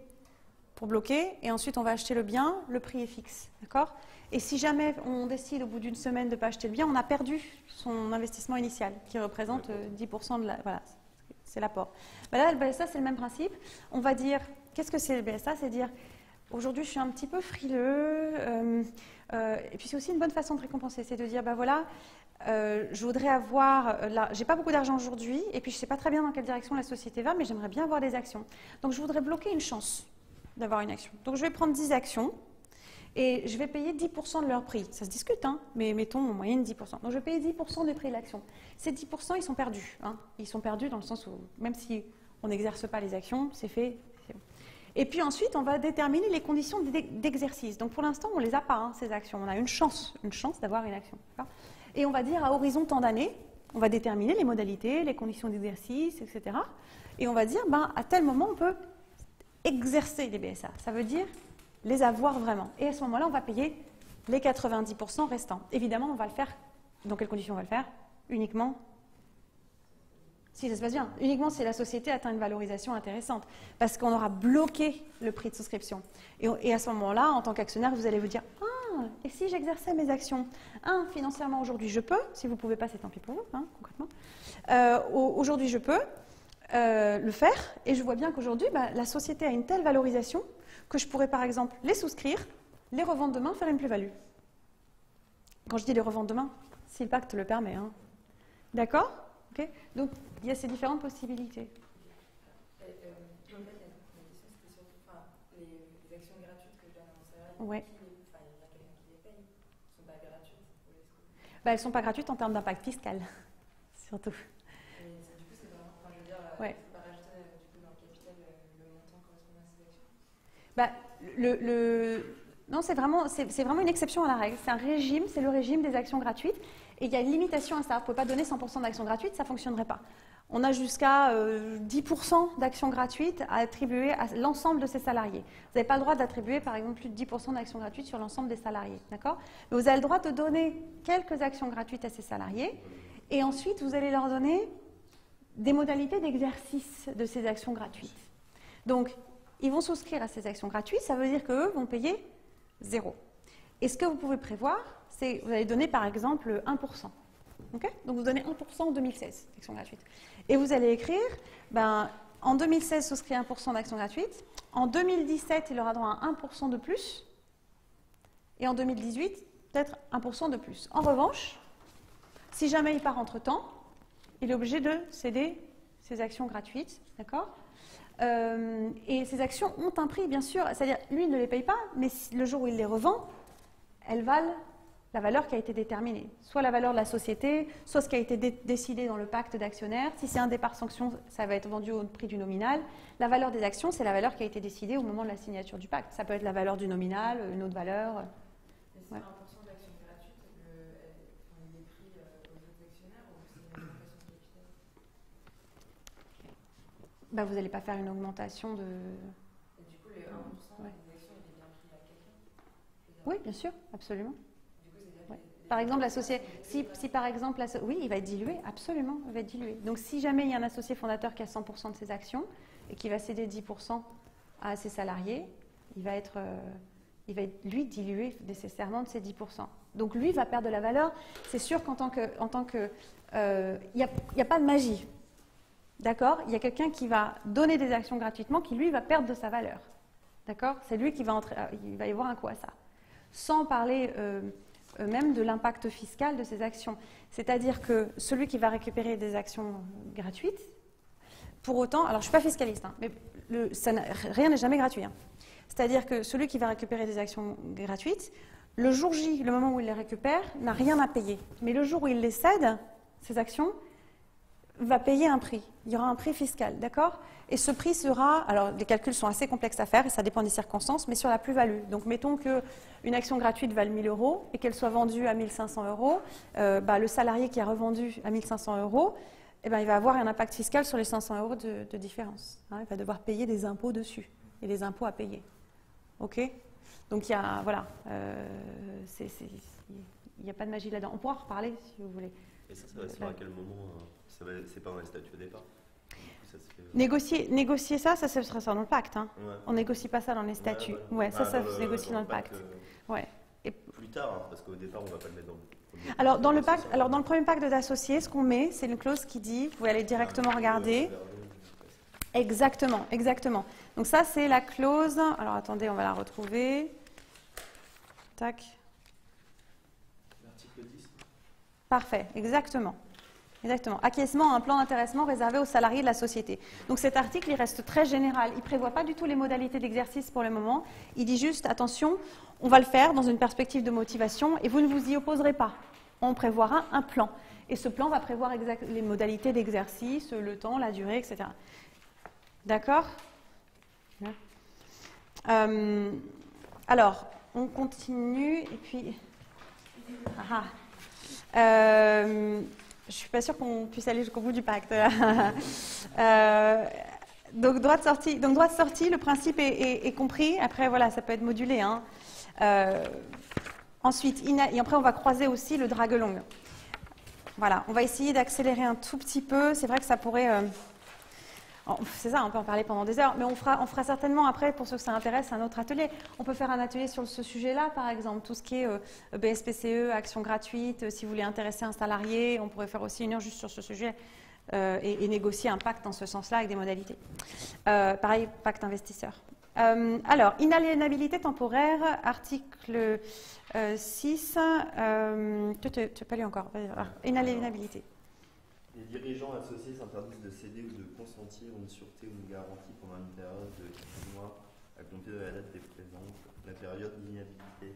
et ensuite on va acheter le bien, le prix est fixe. D'accord? Et si jamais on décide au bout d'une semaine de ne pas acheter le bien, on a perdu son investissement initial, qui représente 10% de la... Voilà, c'est l'apport. Ben là, le BSA, c'est le même principe. On va dire, qu'est-ce que c'est le BSA? C'est dire, aujourd'hui, je suis un petit peu frileux. Et puis, c'est aussi une bonne façon de récompenser. C'est de dire, ben voilà, je voudrais avoir... j'ai pas beaucoup d'argent aujourd'hui, et puis je ne sais pas très bien dans quelle direction la société va, mais j'aimerais bien avoir des actions. Donc, je voudrais bloquer une chance d'avoir une action. Donc, je vais prendre 10 actions. Et je vais payer 10% de leur prix. Ça se discute, hein, mais mettons en moyenne 10%. Donc je vais payer 10% du prix de l'action. Ces 10%, ils sont perdus. Hein. Ils sont perdus dans le sens où, même si on n'exerce pas les actions, c'est fait. Et puis ensuite, on va déterminer les conditions d'exercice. Donc pour l'instant, on ne les a pas, hein, ces actions. On a une chance d'avoir une action. Et on va dire à horizon tant d'années, on va déterminer les modalités, les conditions d'exercice, etc. Et on va dire, à tel moment, on peut exercer les BSA. Ça veut dire les avoir vraiment. Et à ce moment-là, on va payer les 90% restants. Évidemment, on va le faire dans quelles conditions on va le faire? Uniquement si ça se passe bien. Uniquement si la société atteint une valorisation intéressante. Parce qu'on aura bloqué le prix de souscription. Et à ce moment-là, en tant qu'actionnaire, vous allez vous dire « Ah, et si j'exerçais mes actions? Financièrement, aujourd'hui, je peux. Si vous ne pouvez pas, c'est tant pis pour vous, hein, concrètement. Aujourd'hui, je peux le faire. Et je vois bien qu'aujourd'hui, la société a une telle valorisation que je pourrais, par exemple, les souscrire, les revendre demain, faire une plus-value. » Quand je dis les revendre demain, si le pacte le permet. Hein. D'accord? Okay. Donc, il y a ces différentes possibilités. La question, c'était surtout les actions gratuites que je donne en salaire. Ouais. Il y a quelqu'un qui les paye. Elles ne sont pas gratuites. Elles ne sont pas gratuites en termes d'impact fiscal, surtout. Et du coup, c'est vraiment, je veux dire, ouais. il ne faut pas rajouter du coup, dans le capital le montant correspondant à ces actions. Non, c'est vraiment une exception à la règle. C'est un régime, c'est le régime des actions gratuites. Et il y a une limitation à ça. Vous ne pouvez pas donner 100% d'actions gratuites, ça ne fonctionnerait pas. On a jusqu'à 10% d'actions gratuites à attribuer à l'ensemble de ses salariés. Vous n'avez pas le droit d'attribuer, par exemple, plus de 10% d'actions gratuites sur l'ensemble des salariés. D'accord ? Mais vous avez le droit de donner quelques actions gratuites à ces salariés. Et ensuite, vous allez leur donner des modalités d'exercice de ces actions gratuites. Donc, ils vont souscrire à ces actions gratuites. Ça veut dire qu'eux vont payer 0. Et ce que vous pouvez prévoir, c'est vous allez donner par exemple 1%. Okay? Donc vous donnez 1% en 2016 d'actions gratuites. Et vous allez écrire, en 2016 souscrit 1% d'actions gratuites, en 2017 il aura droit à 1% de plus, et en 2018 peut-être 1% de plus. En revanche, si jamais il part entre-temps, il est obligé de céder ses actions gratuites, d'accord ? Et ces actions ont un prix, bien sûr, c'est-à-dire lui il ne les paye pas, mais le jour où il les revend, elles valent la valeur qui a été déterminée, soit la valeur de la société, soit ce qui a été décidé dans le pacte d'actionnaires. Si c'est un départ sanction, ça va être vendu au prix du nominal. La valeur des actions, c'est la valeur qui a été décidée au moment de la signature du pacte. Ça peut être la valeur du nominal, une autre valeur. Mais c'est 1% d'actions gratuites, il est pris aux autres actionnaires ou c'est une augmentation de capital? Vous n'allez pas faire une augmentation de... Et du coup, les 1% des actions, il est bien pris à quelqu'un? Oui, bien sûr, absolument. Par exemple, l'associé, si par exemple, oui, il va être dilué, absolument, il va être dilué. Donc, si jamais il y a un associé fondateur qui a 100% de ses actions et qui va céder 10% à ses salariés, il va être, lui, dilué nécessairement de ses 10%. Donc, lui va perdre de la valeur. C'est sûr qu'en tant que, il n'y a pas de magie, d'accord? Il y a quelqu'un qui va donner des actions gratuitement qui, lui, va perdre de sa valeur, d'accord? C'est lui qui va entrer, il va y avoir un coût à ça. Sans parler même de l'impact fiscal de ces actions. C'est-à-dire que celui qui va récupérer des actions gratuites, pour autant, alors je ne suis pas fiscaliste, hein, mais rien n'est jamais gratuit. Hein. C'est-à-dire que celui qui va récupérer des actions gratuites, le jour J, le moment où il les récupère, n'a rien à payer. Mais le jour où il les cède, ces actions, va payer un prix. Il y aura un prix fiscal, d'accord? Et ce prix sera, alors les calculs sont assez complexes à faire et ça dépend des circonstances, mais sur la plus-value. Donc mettons qu'une action gratuite vale 1 000 € et qu'elle soit vendue à 1 500 €, le salarié qui a revendu à 1 500 €, il va avoir un impact fiscal sur les 500 € de différence. Hein, il va devoir payer des impôts dessus et des impôts à payer. OK? Donc il y a, voilà, il n'y a pas de magie là-dedans. On pourra en reparler si vous voulez. Et ça va se faire à quel moment? C'est pas dans les statuts au départ? Négocier ça sera ça dans le pacte. Hein. Ouais. On ne négocie pas ça dans les statuts. Ouais, ça se négocie dans le pacte. Ouais. Et plus tard, hein, parce qu'au départ, on ne va pas le mettre dans le premier. Alors, dans le premier pacte d'associés, ce qu'on met, c'est une clause qui dit, vous pouvez aller directement regarder. Exactement, exactement. Donc ça, c'est la clause. Alors, attendez, on va la retrouver. Tac. L'article 10. Parfait, exactement. Exactement. Acquiescement à un plan d'intéressement réservé aux salariés de la société. Donc cet article, il reste très général. Il ne prévoit pas du tout les modalités d'exercice pour le moment. Il dit juste, attention, on va le faire dans une perspective de motivation et vous ne vous y opposerez pas. On prévoira un plan. Et ce plan va prévoir les modalités d'exercice, le temps, la durée, etc. D'accord ? Alors, on continue et puis... je ne suis pas sûre qu'on puisse aller jusqu'au bout du pacte. Donc, droit de sortie, le principe est compris. Après, voilà, ça peut être modulé. Hein. Ensuite, et après, on va croiser aussi le drague longue. Voilà, on va essayer d'accélérer un tout petit peu. C'est vrai que ça pourrait... c'est ça, on peut en parler pendant des heures, mais on fera certainement après, pour ceux que ça intéresse, un autre atelier. On peut faire un atelier sur ce sujet-là, par exemple, tout ce qui est BSPCE, action gratuite, si vous voulez intéresser un salarié, on pourrait faire aussi une heure juste sur ce sujet et négocier un pacte dans ce sensla avec des modalités. Pareil, pacte investisseur. Alors, inaliénabilité temporaire, article 6, tu n'as pas lu encore, inaliénabilité. Les dirigeants associés s'interdisent de céder ou de consentir une sûreté ou une garantie pendant une période de 6 mois à compter de la date des présentes. La période d'inhabilité.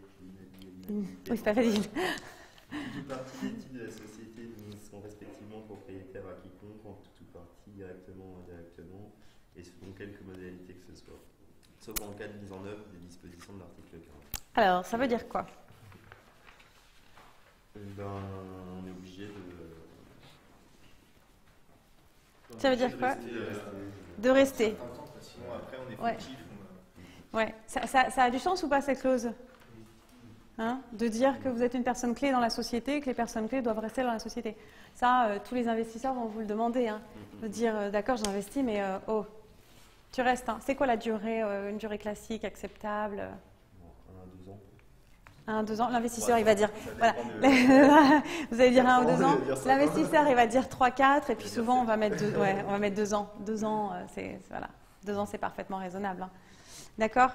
Oui, c'est pas facile. Toute partie des titres de la société sont respectivement propriétaires à quiconque, en toute ou partie, directement ou indirectement, et selon quelque modalité que ce soit. Sauf en cas de mise en œuvre des dispositions de l'article 40. Alors, ça veut dire quoi? On est obligé de... Ça veut dire quoi? De rester. Sinon, après, on est Ouais. fictif. Ouais. Ça a du sens ou pas cette clause? Hein? De dire que vous êtes une personne clé dans la société et que les personnes clés doivent rester dans la société. Ça, tous les investisseurs vont vous le demander. Hein, de dire, d'accord, j'investis, mais oh, tu restes. Hein. C'est quoi la durée, une durée classique, acceptable? 1 à 2 ans. L'investisseur, il va dire, voilà. Vous allez dire 1 ou 2 ans. L'investisseur, il va dire 3, 4, et puis souvent, on va mettre 2 ans. 2 ans, voilà. 2 ans, c'est parfaitement raisonnable. Hein. D'accord?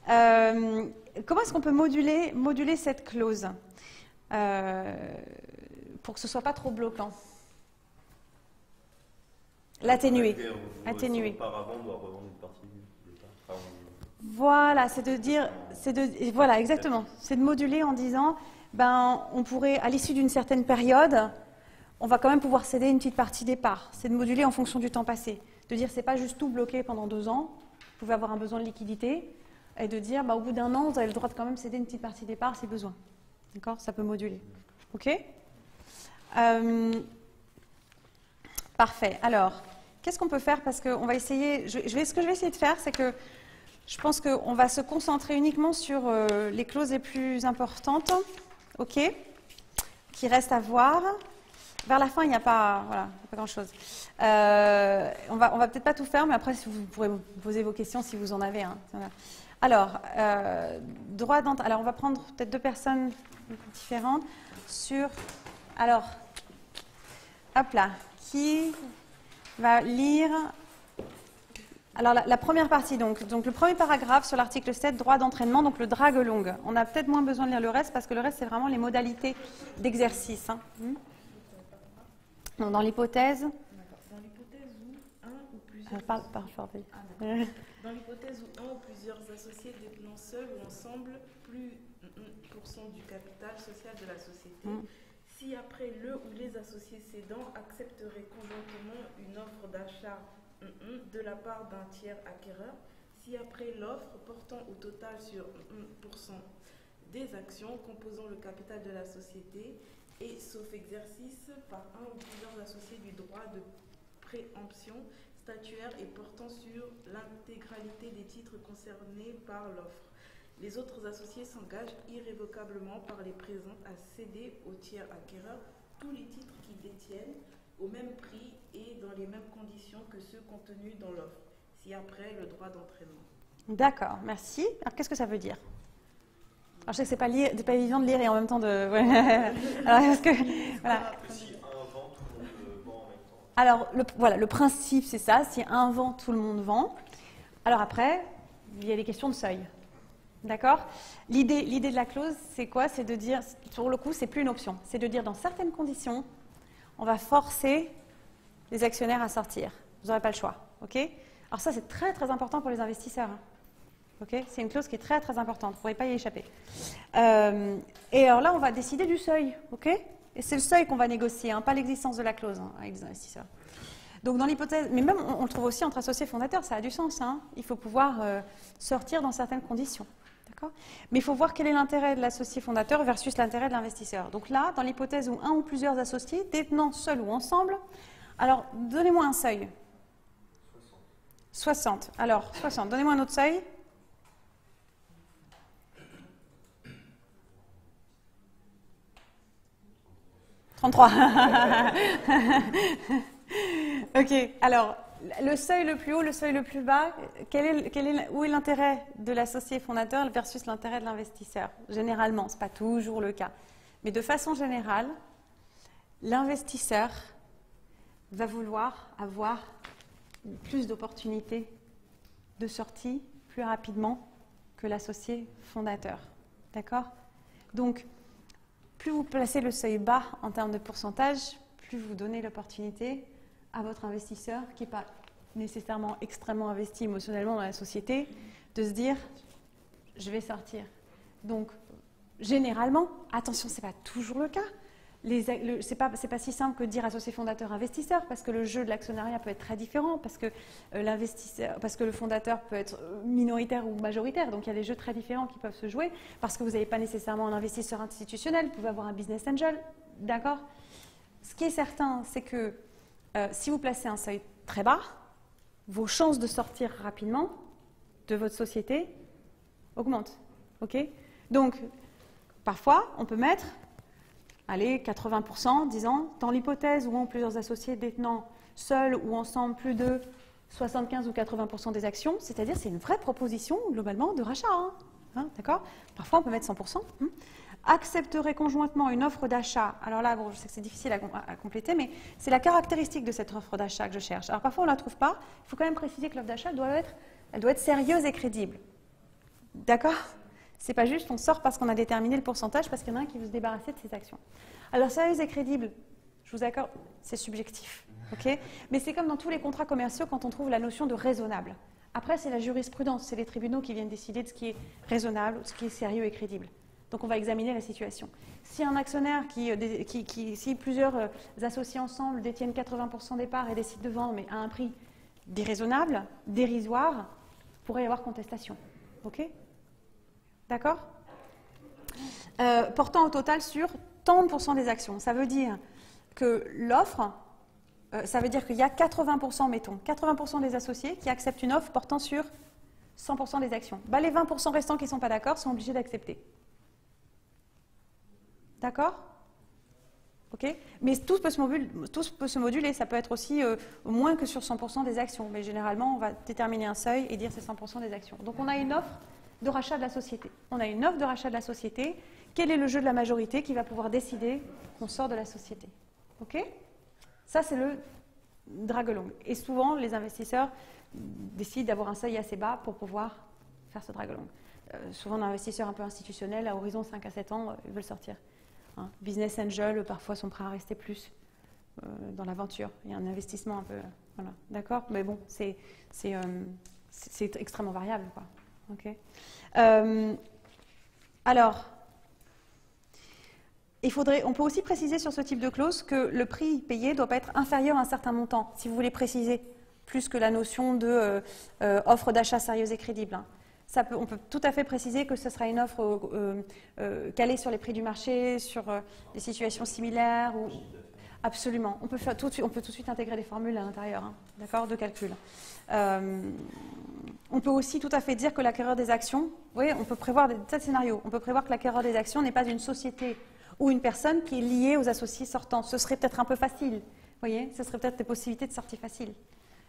Comment est-ce qu'on peut moduler cette clause pour que ce ne soit pas trop bloquant? L'atténuer. Atténuer. Voilà, c'est de dire, voilà, exactement. C'est de moduler en disant, ben, on pourrait, à l'issue d'une certaine période, on va quand même pouvoir céder une petite partie des parts. C'est de moduler en fonction du temps passé. De dire, c'est pas juste tout bloqué pendant 2 ans. Vous pouvez avoir un besoin de liquidité. Et de dire, bah, au bout d'1 an, vous avez le droit de quand même céder une petite partie des parts si besoin. D'accord? Ça peut moduler. OK? Parfait. Alors, qu'est-ce qu'on peut faire? Parce qu'on va essayer, ce que je vais essayer de faire, c'est que je pense qu'on va se concentrer uniquement sur les clauses les plus importantes, OK? Qui restent à voir. Vers la fin, il n'y a pas, voilà, pas grand-chose. On va peut-être pas tout faire, mais après, vous pourrez me poser vos questions si vous en avez. Hein. Alors, droit d'entrée. Alors, on va prendre peut-être 2 personnes différentes sur. Alors, hop là, qui va lire. Alors, la première partie, donc le premier paragraphe sur l'article 7, droit d'entraînement, donc le drague longue. On a peut-être moins besoin de lire le reste parce que le reste, c'est vraiment les modalités d'exercice. Hein. Donc, dans l'hypothèse. Dans l'hypothèse où un ou plusieurs. Dans l'hypothèse où un ou plusieurs associés détenant seuls ou ensemble plus 1% du capital social de la société, si après le ou les associés cédants accepteraient conjointement une offre d'achat de la part d'un tiers acquéreur, si après l'offre portant au total sur 1% des actions composant le capital de la société et sauf exercice par un ou plusieurs associés du droit de préemption statuaire et portant sur l'intégralité des titres concernés par l'offre. Les autres associés s'engagent irrévocablement par les présents à céder au tiers acquéreur tous les titres qu'ils détiennent au même prix et dans les mêmes conditions que ceux contenus dans l'offre, si après le droit d'entraînement. D'accord, merci. Alors, qu'est-ce que ça veut dire? Alors, je sais que c'est pas évident de lire et en même temps de... Ouais. Alors, parce que... Voilà. Alors, le principe, c'est ça. Si un vend, tout le monde vend. Alors après, il y a des questions de seuil. D'accord? L'idée de la clause, c'est quoi? C'est de dire, pour le coup, c'est plus une option. C'est de dire, dans certaines conditions, on va forcer les actionnaires à sortir. Vous n'aurez pas le choix. OK? Alors ça, c'est très, très important pour les investisseurs. Hein. OK? C'est une clause qui est très, très importante. Vous ne pourrez pas y échapper. Et alors là, on va décider du seuil. OK? Et c'est le seuil qu'on va négocier, hein, pas l'existence de la clause hein, avec les investisseurs. Donc dans l'hypothèse, mais même on le trouve aussi entre associés fondateurs, ça a du sens. Hein. Il faut pouvoir sortir dans certaines conditions. D'accord ? Mais il faut voir quel est l'intérêt de l'associé fondateur versus l'intérêt de l'investisseur. Donc là, dans l'hypothèse où un ou plusieurs associés, détenant seuls ou ensemble, alors donnez-moi un seuil. 60. Alors 60, donnez-moi un autre seuil. 35. 33. Ok, alors, le seuil le plus haut, le seuil le plus bas, où est l'intérêt de l'associé fondateur versus l'intérêt de l'investisseur? Généralement, ce n'est pas toujours le cas. Mais de façon générale, l'investisseur va vouloir avoir plus d'opportunités de sortie plus rapidement que l'associé fondateur. D'accord? Donc, plus vous placez le seuil bas en termes de pourcentage, plus vous donnez l'opportunité à votre investisseur, qui n'est pas nécessairement extrêmement investi émotionnellement dans la société, de se dire « je vais sortir ». Donc, généralement, attention, ce n'est pas toujours le cas. Ce n'est pas si simple que de dire associé fondateur investisseur, parce que le jeu de l'actionnariat peut être très différent, parce que le fondateur peut être minoritaire ou majoritaire, donc il y a des jeux très différents qui peuvent se jouer, parce que vous n'avez pas nécessairement un investisseur institutionnel, vous pouvez avoir un business angel, d'accord? Ce qui est certain, c'est que si vous placez un seuil très bas, vos chances de sortir rapidement de votre société augmentent, ok? Donc, parfois, on peut mettre... Allez, 80%, disons, dans l'hypothèse où ont plusieurs associés détenant seuls ou ensemble plus de 75 ou 80% des actions, c'est-à-dire c'est une vraie proposition globalement de rachat, d'accord? Parfois on peut mettre 100%. Accepterait conjointement une offre d'achat. Alors là, bon, je sais que c'est difficile à compléter, mais c'est la caractéristique de cette offre d'achat que je cherche. Alors parfois on ne la trouve pas, il faut quand même préciser que l'offre d'achat elle doit être sérieuse et crédible. D'accord? C'est pas juste on sort parce qu'on a déterminé le pourcentage parce qu'il y en a un qui veut se débarrasser de ses actions. Alors sérieuse et crédible, je vous accorde, c'est subjectif, ok? Mais c'est comme dans tous les contrats commerciaux quand on trouve la notion de raisonnable. Après c'est la jurisprudence, c'est les tribunaux qui viennent décider de ce qui est raisonnable, ce qui est sérieux et crédible. Donc on va examiner la situation. Si un actionnaire si plusieurs associés ensemble détiennent 80% des parts et décident de vendre mais à un prix déraisonnable, dérisoire, pourrait y avoir contestation, ok? D'accord? Portant au total sur tant de pourcents des actions. Ça veut dire que l'offre, ça veut dire qu'il y a 80%, mettons, 80% des associés qui acceptent une offre portant sur 100% des actions. Bah, les 20% restants qui ne sont pas d'accord sont obligés d'accepter. D'accord? Ok? Mais tout peut se moduler, ça peut être aussi moins que sur 100% des actions. Mais généralement, on va déterminer un seuil et dire c'est 100% des actions. Donc on a une offre de rachat de la société. On a une offre de rachat de la société. Quel est le jeu de la majorité qui va pouvoir décider qu'on sort de la société? Ok? Ça, c'est le drag along. Et souvent, les investisseurs décident d'avoir un seuil assez bas pour pouvoir faire ce drag along. Souvent, d'investisseurs un peu institutionnels, à horizon 5 à 7 ans, ils veulent sortir. Business angel, parfois, sont prêts à rester plus dans l'aventure. Il y a un investissement un peu... Voilà, d'accord? Mais bon, c'est extrêmement variable, quoi. Okay. Alors, on peut aussi préciser sur ce type de clause que le prix payé ne doit pas être inférieur à un certain montant, si vous voulez préciser, plus que la notion de offre d'achat sérieuse et crédible. Hein. On peut tout à fait préciser que ce sera une offre calée sur les prix du marché, sur des situations similaires. Ou... Absolument. On peut tout de suite intégrer des formules à l'intérieur, hein, d'accord, de calcul. On peut aussi tout à fait dire que l'acquéreur des actions, oui, on peut prévoir des tas de scénarios. On peut prévoir que l'acquéreur des actions n'est pas une société ou une personne qui est liée aux associés sortants. Ce serait peut-être un peu facile, vous voyez, ce serait peut-être des possibilités de sortie facile.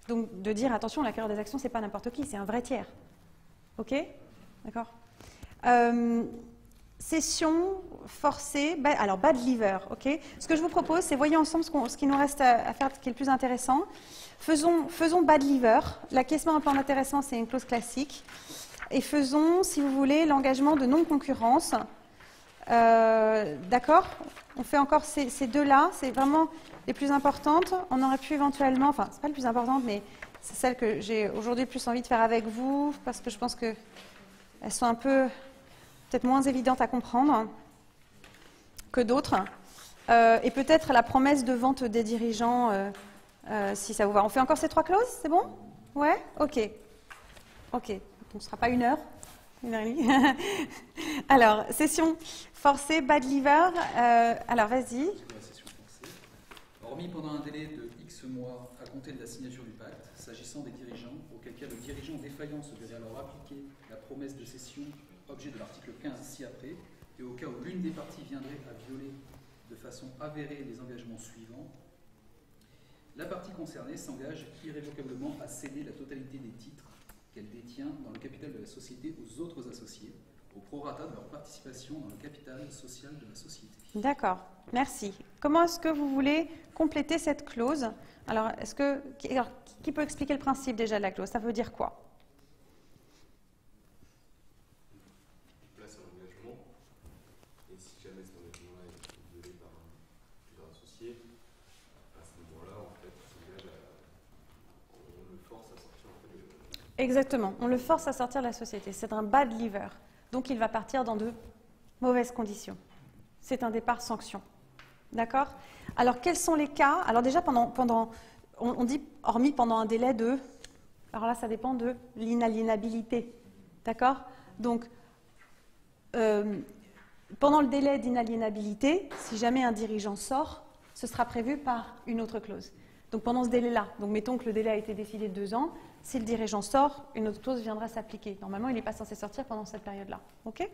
Donc de dire, attention, l'acquéreur des actions, c'est pas n'importe qui, c'est un vrai tiers. Ok? D'accord. Cession forcée, alors bad lever, ok? Ce que je vous propose, c'est voyons ensemble ce qui nous reste à faire, ce qui est le plus intéressant. Faisons bad lever. L'acquiescement en plan d'intéressement, c'est une clause classique. Et faisons, si vous voulez, l'engagement de non-concurrence. D'accord? On fait encore ces deux-là, c'est vraiment les plus importantes. On aurait pu éventuellement, enfin, c'est pas les plus importantes, mais c'est celles que j'ai aujourd'hui plus envie de faire avec vous, parce que je pense qu'elles sont un peu... peut-être moins évidente à comprendre que d'autres. Et peut-être la promesse de vente des dirigeants, si ça vous va. On fait encore ces trois clauses, c'est bon? Ouais? Ok. Ok. On ne sera pas 1 heure. 1 heure et demie. Alors, session forcée, bad lever. Alors, vas-y. La session forcée. Hormis pendant un délai de X mois à compter de la signature du pacte, s'agissant des dirigeants, auquel cas le dirigeant défaillant se verrait alors appliquer la promesse de cession objet de l'article 15 ci-après, et au cas où l'une des parties viendrait à violer de façon avérée les engagements suivants, la partie concernée s'engage irrévocablement à céder la totalité des titres qu'elle détient dans le capital de la société aux autres associés, au prorata de leur participation dans le capital social de la société. D'accord, merci. Comment est-ce que vous voulez compléter cette clause? Alors, qui peut expliquer le principe déjà de la clause? Ça veut dire quoi? Place un engagement, et si jamais cet engagement-là est violé par plusieurs associés, à ce moment-là, en fait, on le force à sortir. En fait, Exactement, on le force à sortir de la société. C'est un bad leaver. Donc, il va partir dans de mauvaises conditions. C'est un départ sanction. D'accord? Alors, quels sont les cas? Alors déjà, on dit hormis pendant un délai de... Alors là, ça dépend de l'inaliénabilité. D'accord? Donc, pendant le délai d'inaliénabilité, si jamais un dirigeant sort, ce sera prévu par une autre clause. Donc, pendant ce délai-là, donc mettons que le délai a été décidé de 2 ans, si le dirigeant sort, une autre clause viendra s'appliquer. Normalement, il n'est pas censé sortir pendant cette période-là. OK?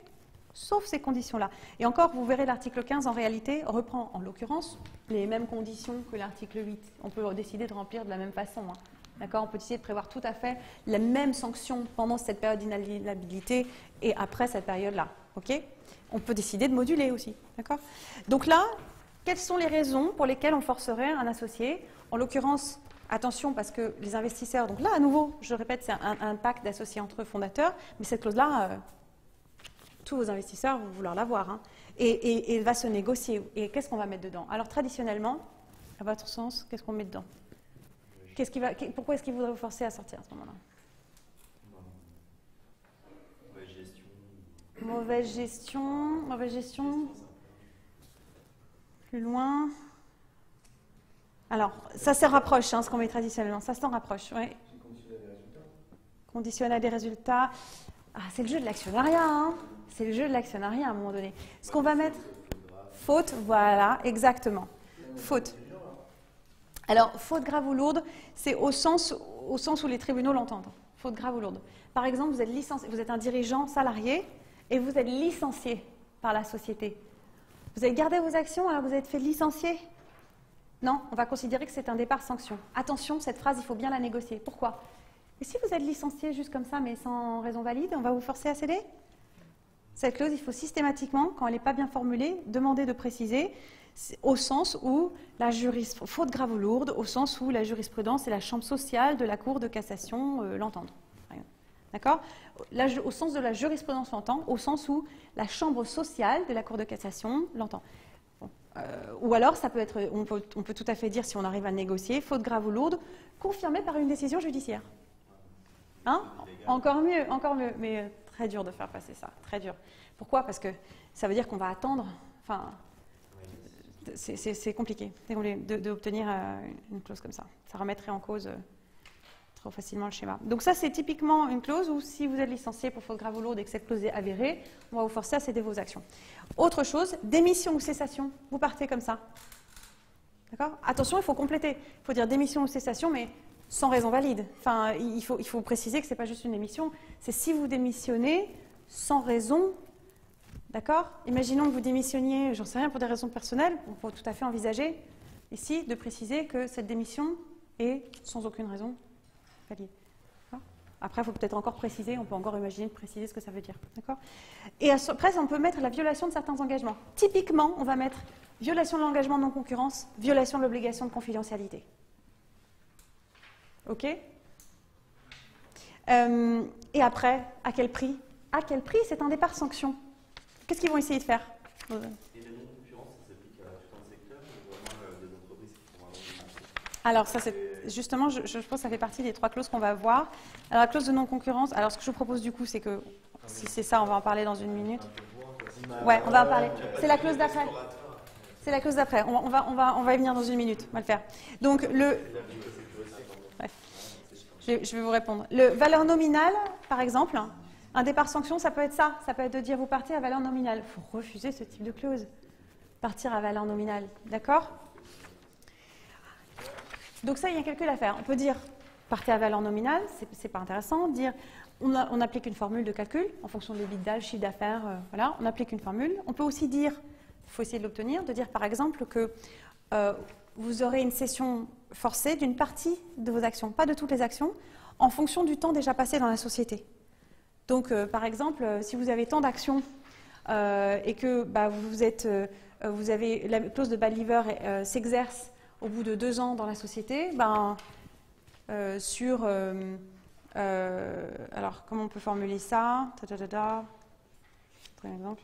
Sauf ces conditions-là. Et encore, vous verrez, l'article 15, en réalité, reprend, en l'occurrence, les mêmes conditions que l'article 8. On peut décider de remplir de la même façon. Hein. D'accord? On peut décider de prévoir tout à fait la même sanction pendant cette période d'inaliénabilité et après cette période-là. OK? On peut décider de moduler aussi. D'accord? Donc là, quelles sont les raisons pour lesquelles on forcerait un associé? En l'occurrence, attention, parce que les investisseurs, donc là, à nouveau, je répète, c'est un pacte d'associés entre fondateurs, mais cette clause-là, tous vos investisseurs vont vouloir l'avoir, hein, et elle va se négocier. Et qu'est-ce qu'on va mettre dedans? Alors, traditionnellement, à votre sens, qu'est-ce qu'on met dedans? Pourquoi est-ce qu'il voudrait vous forcer à sortir à ce moment-là? Mauvaise gestion. Plus loin. Alors, ça se rapproche, hein, ce qu'on met traditionnellement. Ça s'en rapproche, oui. Conditionnel des résultats. Ah, c'est le jeu de l'actionnariat, hein. C'est le jeu de l'actionnariat à un moment donné. Ce qu'on va mettre... Faute, voilà, exactement. Faute. Alors, faute grave ou lourde, c'est au sens où les tribunaux l'entendent. Faute grave ou lourde. Par exemple, vous êtes un dirigeant salarié et vous êtes licencié par la société. Vous avez gardé vos actions alors vous êtes fait licencier? Non, on va considérer que c'est un départ sanction. Attention, cette phrase, il faut bien la négocier. Pourquoi? Et si vous êtes licencié juste comme ça, mais sans raison valide, on va vous forcer à céder? Cette clause, il faut systématiquement, quand elle n'est pas bien formulée, demander de préciser au sens où faute grave ou lourde, au sens où la jurisprudence et la chambre sociale de la Cour de cassation l'entendent. D'accord? Au sens de la jurisprudence l'entend, au sens où la chambre sociale de la Cour de cassation l'entend. Bon. Ou alors, ça peut être, on peut tout à fait dire, si on arrive à négocier, faute grave ou lourde, confirmée par une décision judiciaire. Hein? Encore mieux, mais très dur de faire passer ça, très dur. Pourquoi? Parce que ça veut dire qu'on va attendre, enfin, c'est compliqué d'obtenir une clause comme ça. Ça remettrait en cause trop facilement le schéma. Donc ça, c'est typiquement une clause où si vous êtes licencié pour faute grave ou lourde et que cette clause est avérée, on va vous forcer à céder vos actions. Autre chose, démission ou cessation, vous partez comme ça. D'accord? Attention, il faut compléter. Il faut dire démission ou cessation, mais sans raison valide. Enfin, il faut préciser que ce n'est pas juste une démission, c'est si vous démissionnez sans raison. D'accord? Imaginons que vous démissionniez, j'en sais rien, pour des raisons personnelles, on peut tout à fait envisager ici de préciser que cette démission est sans aucune raison valide. Après, il faut peut-être encore préciser, on peut encore imaginer de préciser ce que ça veut dire. D'accord? Et après, on peut mettre la violation de certains engagements. Typiquement, on va mettre violation de l'engagement de non-concurrence, violation de l'obligation de confidentialité. OK? Et après, à quel prix? À quel prix? C'est un départ sanction. Qu'est-ce qu'ils vont essayer de faire? Et la non-concurrence, ça s'applique à tout un secteur ou vraiment des entreprises qui font un... Alors, ça, c'est justement, je pense que ça fait partie des 3 clauses qu'on va voir. Alors, la clause de non-concurrence, alors ce que je vous propose du coup, c'est que, si c'est ça, on va en parler dans une minute. Ouais, on va en parler. C'est la clause d'après. C'est la clause d'après. On va y venir dans une minute. On va le faire. Donc, bref, je vais vous répondre. Le valeur nominale, par exemple, un départ sanction, ça peut être ça. Ça peut être de dire, vous partez à valeur nominale. Il faut refuser ce type de clause. Partir à valeur nominale. D'accord? Donc ça, il y a un calcul à faire. On peut dire, partez à valeur nominale, c'est pas intéressant. Dire, on applique une formule de calcul en fonction de l'EBITDA, le chiffre d'affaires, voilà, on applique une formule. On peut aussi dire, faut essayer de l'obtenir, de dire par exemple que vous aurez une cession forcée d'une partie de vos actions, pas de toutes les actions, en fonction du temps déjà passé dans la société. Donc, par exemple, si vous avez tant d'actions et que vous avez la clause de bad liver s'exerce au bout de 2 ans dans la société, alors, comment on peut formuler ça? Très exemple.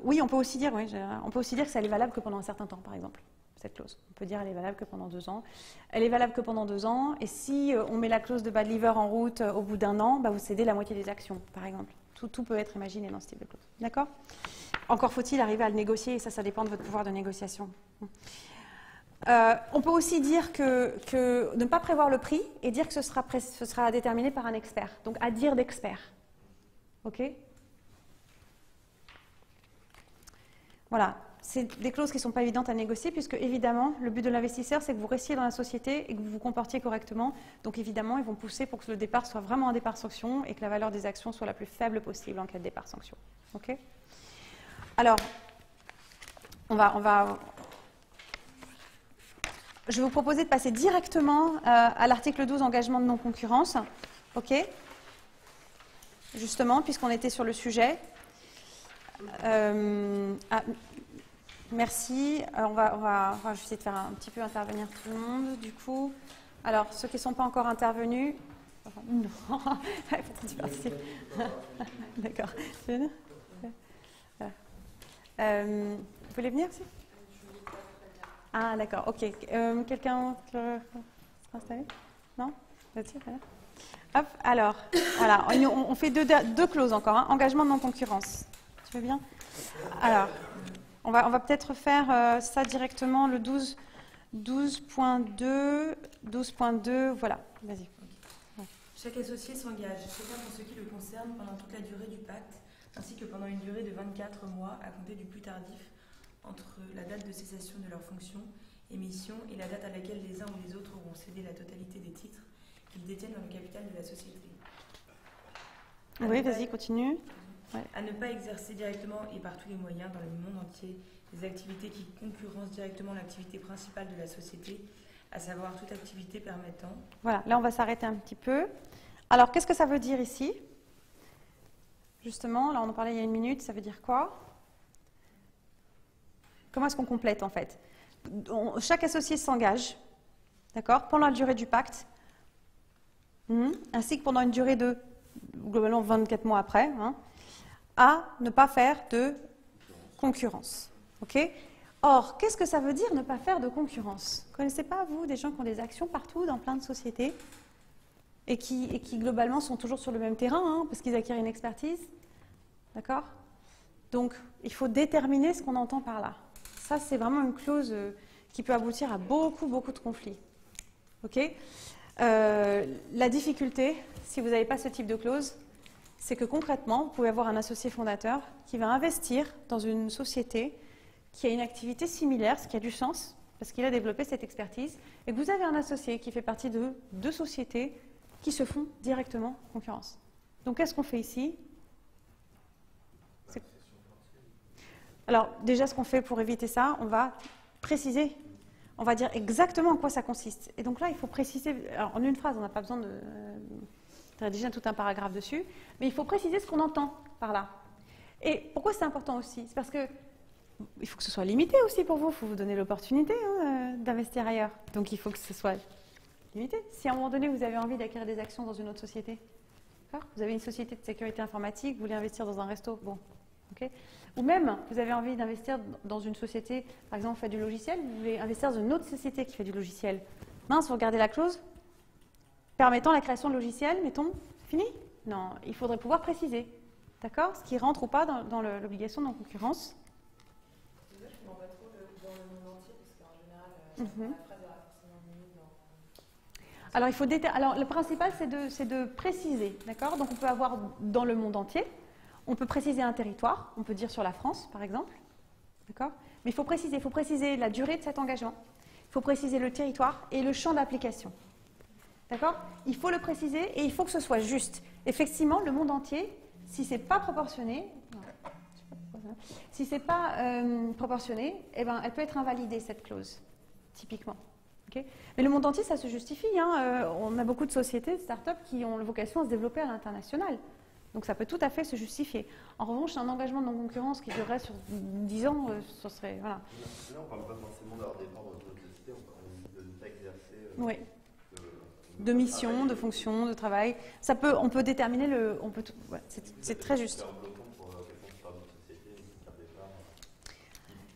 Oui, on peut aussi dire que ça est valable que pendant un certain temps, par exemple, cette clause. On peut dire qu'elle est valable que pendant 2 ans. Elle est valable que pendant 2 ans, et si on met la clause de bad liver en route au bout d'1 an, vous cédez la moitié des actions, par exemple. Tout peut être imaginé dans ce type de clause. D'accord? Encore faut-il arriver à le négocier, et ça dépend de votre pouvoir de négociation. On peut aussi dire que ne pas prévoir le prix et dire que ce sera déterminé par un expert, donc à dire d'expert. OK? Voilà, c'est des clauses qui ne sont pas évidentes à négocier puisque évidemment, le but de l'investisseur, c'est que vous restiez dans la société et que vous vous comportiez correctement. Donc évidemment, ils vont pousser pour que le départ soit vraiment un départ sanction et que la valeur des actions soit la plus faible possible en cas de départ sanction. OK? Alors, je vais vous proposer de passer directement à l'article 12, engagement de non-concurrence. OK? Justement, puisqu'on était sur le sujet. Merci. On va essayer de faire un petit peu intervenir tout le monde, du coup. Alors, ceux qui ne sont pas encore intervenus... Non. Merci. D'accord. Vous voulez venir aussi? Ah, d'accord. OK. Quelqu'un sera installé? Non? Là-dessus, voilà. Hop, alors, voilà. On fait deux clauses encore. Hein. Engagement de non-concurrence. Tu veux bien? Alors, on va peut-être faire ça directement, le 12.2, voilà, vas-y. Ouais. Chaque associé s'engage, chacun pour ce qui le concerne, pendant toute la durée du pacte, ainsi que pendant une durée de 24 mois à compter du plus tardif entre la date de cessation de leur fonction, émission, et la date à laquelle les uns ou les autres auront cédé la totalité des titres qu'ils détiennent dans le capital de la société. Oui, vas-y, continue. Ouais. À ne pas exercer directement et par tous les moyens dans le monde entier des activités qui concurrencent directement l'activité principale de la société, à savoir toute activité permettant... Voilà, là on va s'arrêter un petit peu. Alors, qu'est-ce que ça veut dire ici? Justement, là on en parlait il y a 1 minute, ça veut dire quoi? Comment est-ce qu'on complète en fait? Chaque associé s'engage, d'accord, pendant la durée du pacte, ainsi que pendant une durée de, globalement, 24 mois après, à ne pas faire de concurrence. Okay? Or, qu'est-ce que ça veut dire ne pas faire de concurrence? Ne connaissez pas, vous, des gens qui ont des actions partout dans plein de sociétés et qui globalement, sont toujours sur le même terrain, parce qu'ils acquièrent une expertise? D'accord? Donc, il faut déterminer ce qu'on entend par là. Ça, c'est vraiment une clause qui peut aboutir à beaucoup de conflits. Okay? La difficulté, si vous n'avez pas ce type de clause, c'est que concrètement, vous pouvez avoir un associé fondateur qui va investir dans une société qui a une activité similaire, ce qui a du sens, parce qu'il a développé cette expertise, et que vous avez un associé qui fait partie de 2 sociétés qui se font directement concurrence. Donc, qu'est-ce qu'on fait ici? Alors, déjà, ce qu'on fait pour éviter ça, on va préciser, on va dire exactement en quoi ça consiste. Et donc là, il faut préciser, alors, en une phrase, on n'a pas besoin de rédiger tout un paragraphe dessus, mais il faut préciser ce qu'on entend par là. Et pourquoi c'est important aussi? C'est parce que il faut que ce soit limité aussi pour vous, il faut vous donner l'opportunité d'investir ailleurs. Donc il faut que ce soit limité. Si à un moment donné, vous avez envie d'acquérir des actions dans une autre société, vous avez une société de sécurité informatique, vous voulez investir dans un resto, bon, ok. Ou même, vous avez envie d'investir dans une société, par exemple, qui fait du logiciel, vous voulez investir dans une autre société qui fait du logiciel. Mince, vous regardez la clause permettant la création de logiciels, mettons, fini? Non, il faudrait pouvoir préciser, d'accord? Ce qui rentre ou pas dans l'obligation de non-concurrence. Je ne comprends pas trop dans le monde entier, parce qu'en général, la phrase aura forcément une limite dans... Alors, le principal, c'est de préciser, d'accord? Donc, on peut avoir dans le monde entier, on peut préciser un territoire, on peut dire sur la France, par exemple, d'accord? Mais il faut préciser la durée de cet engagement, il faut préciser le territoire et le champ d'application, d'accord? Il faut le préciser et il faut que ce soit juste. Effectivement, le monde entier, si ce n'est pas proportionné, Si ce n'est pas proportionné, eh ben, elle peut être invalidée, cette clause, typiquement. Okay. Mais le monde entier, ça se justifie. Hein. On a beaucoup de sociétés, de start-up qui ont vocation à se développer à l'international. Donc ça peut tout à fait se justifier. En revanche, un engagement de non-concurrence qui durerait sur 10 ans, ce serait... Voilà. Là, on ne parle pas forcément d'avoir des membres de notre société, on parle de ne pas exercer... Oui. De mission, de fonction, de travail. Ça peut, on peut déterminer le... Ouais, c'est très juste. C'est un bloquant pour quelqu'un qui parle d'une société, qui ne départ,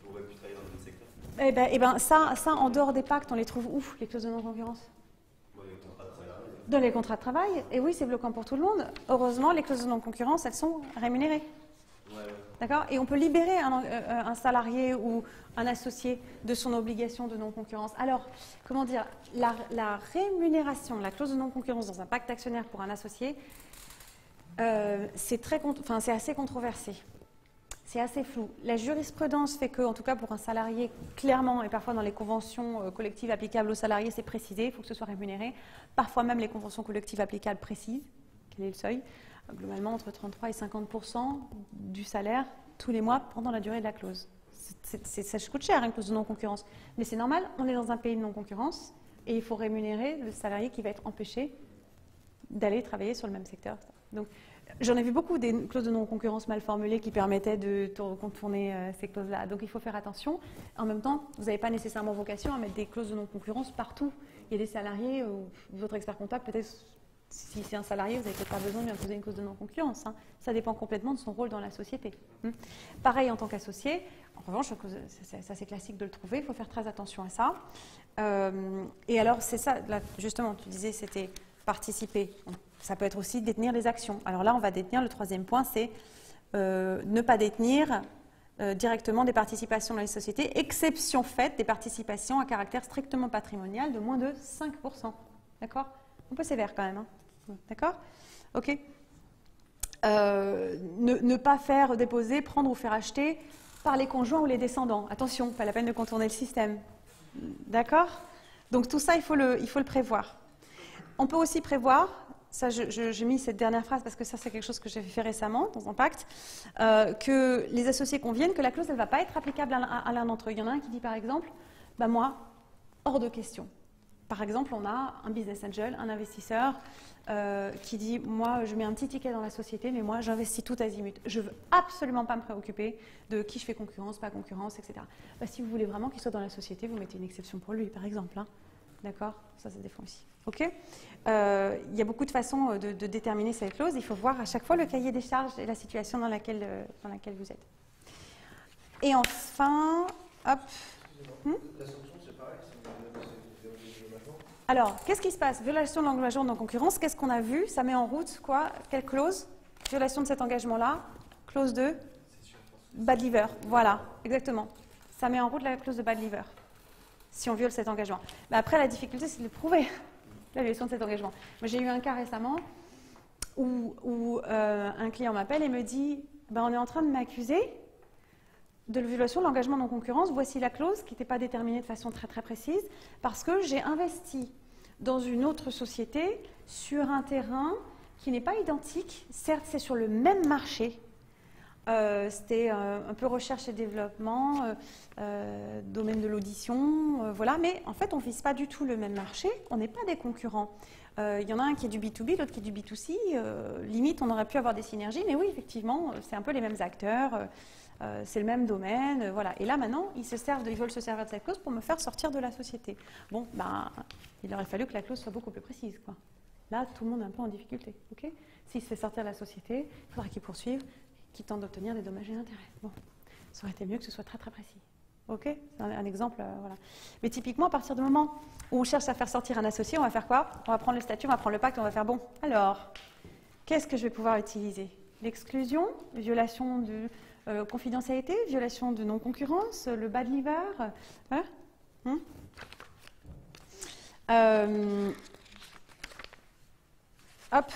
qui aurait pu travailler dans d'autres secteurs. Eh ben, ça, en dehors des pactes, on les trouve où, les clauses de non-concurrence? Dans les contrats de travail. Et oui, c'est bloquant pour tout le monde. Heureusement, les clauses de non-concurrence, elles sont rémunérées. Ouais. D'accord? Et on peut libérer un salarié ou un associé de son obligation de non-concurrence. Alors, comment dire, la rémunération, la clause de non-concurrence dans un pacte actionnaire pour un associé, c'est assez controversé. C'est assez flou. La jurisprudence fait que, en tout cas pour un salarié, clairement, et parfois dans les conventions collectives applicables aux salariés, c'est précisé, il faut que ce soit rémunéré. Parfois même les conventions collectives applicables précisent quel est le seuil. Globalement, entre 33 et 50% du salaire tous les mois pendant la durée de la clause. Ça coûte cher, une clause de non-concurrence. Mais c'est normal, on est dans un pays de non-concurrence et il faut rémunérer le salarié qui va être empêché d'aller travailler sur le même secteur. Donc, j'en ai vu beaucoup des clauses de non-concurrence mal formulées qui permettaient de contourner ces clauses-là. Donc il faut faire attention. En même temps, vous n'avez pas nécessairement vocation à mettre des clauses de non-concurrence partout. Il y a des salariés, votre expert comptable, peut-être, si c'est un salarié, vous n'avez peut-être pas besoin de lui imposer une clause de non-concurrence. Hein. Ça dépend complètement de son rôle dans la société. Pareil en tant qu'associé. En revanche, ça c'est classique de le trouver, il faut faire très attention à ça. Et alors, c'est ça, là, justement, tu disais, c'était participer. Ça peut être aussi détenir les actions. Alors là, on va détenir, le troisième point, c'est ne pas détenir directement des participations dans les sociétés, exception faite des participations à caractère strictement patrimonial de moins de 5%. D'accord? Un peu sévère quand même. Hein. D'accord? Ok. Ne pas faire déposer, prendre ou faire acheter par les conjoints ou les descendants. Attention, pas la peine de contourner le système. D'accord? Donc tout ça, il faut le prévoir. On peut aussi prévoir, ça j'ai mis cette dernière phrase parce que ça c'est quelque chose que j'ai fait récemment dans un pacte, que les associés conviennent que la clause elle ne va pas être applicable à l'un d'entre eux. Il y en a un qui dit par exemple, bah moi, hors de question. Par exemple, on a un business angel, un investisseur qui dit, moi je mets un petit ticket dans la société, mais moi j'investis tout azimut. Je ne veux absolument pas me préoccuper de qui je fais concurrence, pas concurrence, etc. Bah, si vous voulez vraiment qu'il soit dans la société, vous mettez une exception pour lui par exemple. Hein. D'accord? Ça défend aussi. Ok. Il y a beaucoup de façons de déterminer cette clause. Il faut voir à chaque fois le cahier des charges et la situation dans laquelle vous êtes. Et enfin, hop. La sanction, c'est pareil, c'est l'engagement. Alors, qu'est-ce qui se passe? Violation de l'engagement de non-concurrence, qu'est-ce qu'on a vu? Ça met en route quoi? Quelle clause? Violation de cet engagement-là. Clause de bad liver. Voilà, exactement. Ça met en route la clause de bad liver. Si on viole cet engagement. Mais après, la difficulté, c'est de le prouver, la violation de cet engagement. Moi, j'ai eu un cas récemment où un client m'appelle et me dit ben, on est en train de m'accuser de la violation de l'engagement non concurrence. Voici la clause qui n'était pas déterminée de façon très très précise parce que j'ai investi dans une autre société sur un terrain qui n'est pas identique. Certes, c'est sur le même marché. C'était un peu recherche et développement, domaine de l'audition, voilà. Mais en fait, on ne vise pas du tout le même marché, on n'est pas des concurrents. Il y en a un qui est du B2B, l'autre qui est du B2C. Limite, on aurait pu avoir des synergies, mais oui, effectivement, c'est un peu les mêmes acteurs, c'est le même domaine, voilà. Et là, maintenant, ils veulent se servir de cette clause pour me faire sortir de la société. Bon, ben, il aurait fallu que la clause soit beaucoup plus précise, quoi. Là, tout le monde est un peu en difficulté, ok? S'il se fait sortir de la société, il faudra qu'il poursuive, qui tente d'obtenir des dommages et intérêts. Bon, ça aurait été mieux que ce soit très très précis. Ok? C'est un exemple, voilà. Mais typiquement, à partir du moment où on cherche à faire sortir un associé, on va faire quoi? On va prendre le statut, on va prendre le pacte, on va faire bon. Alors, qu'est-ce que je vais pouvoir utiliser? L'exclusion, violation de confidentialité, violation de non-concurrence, le bad liver. Hop.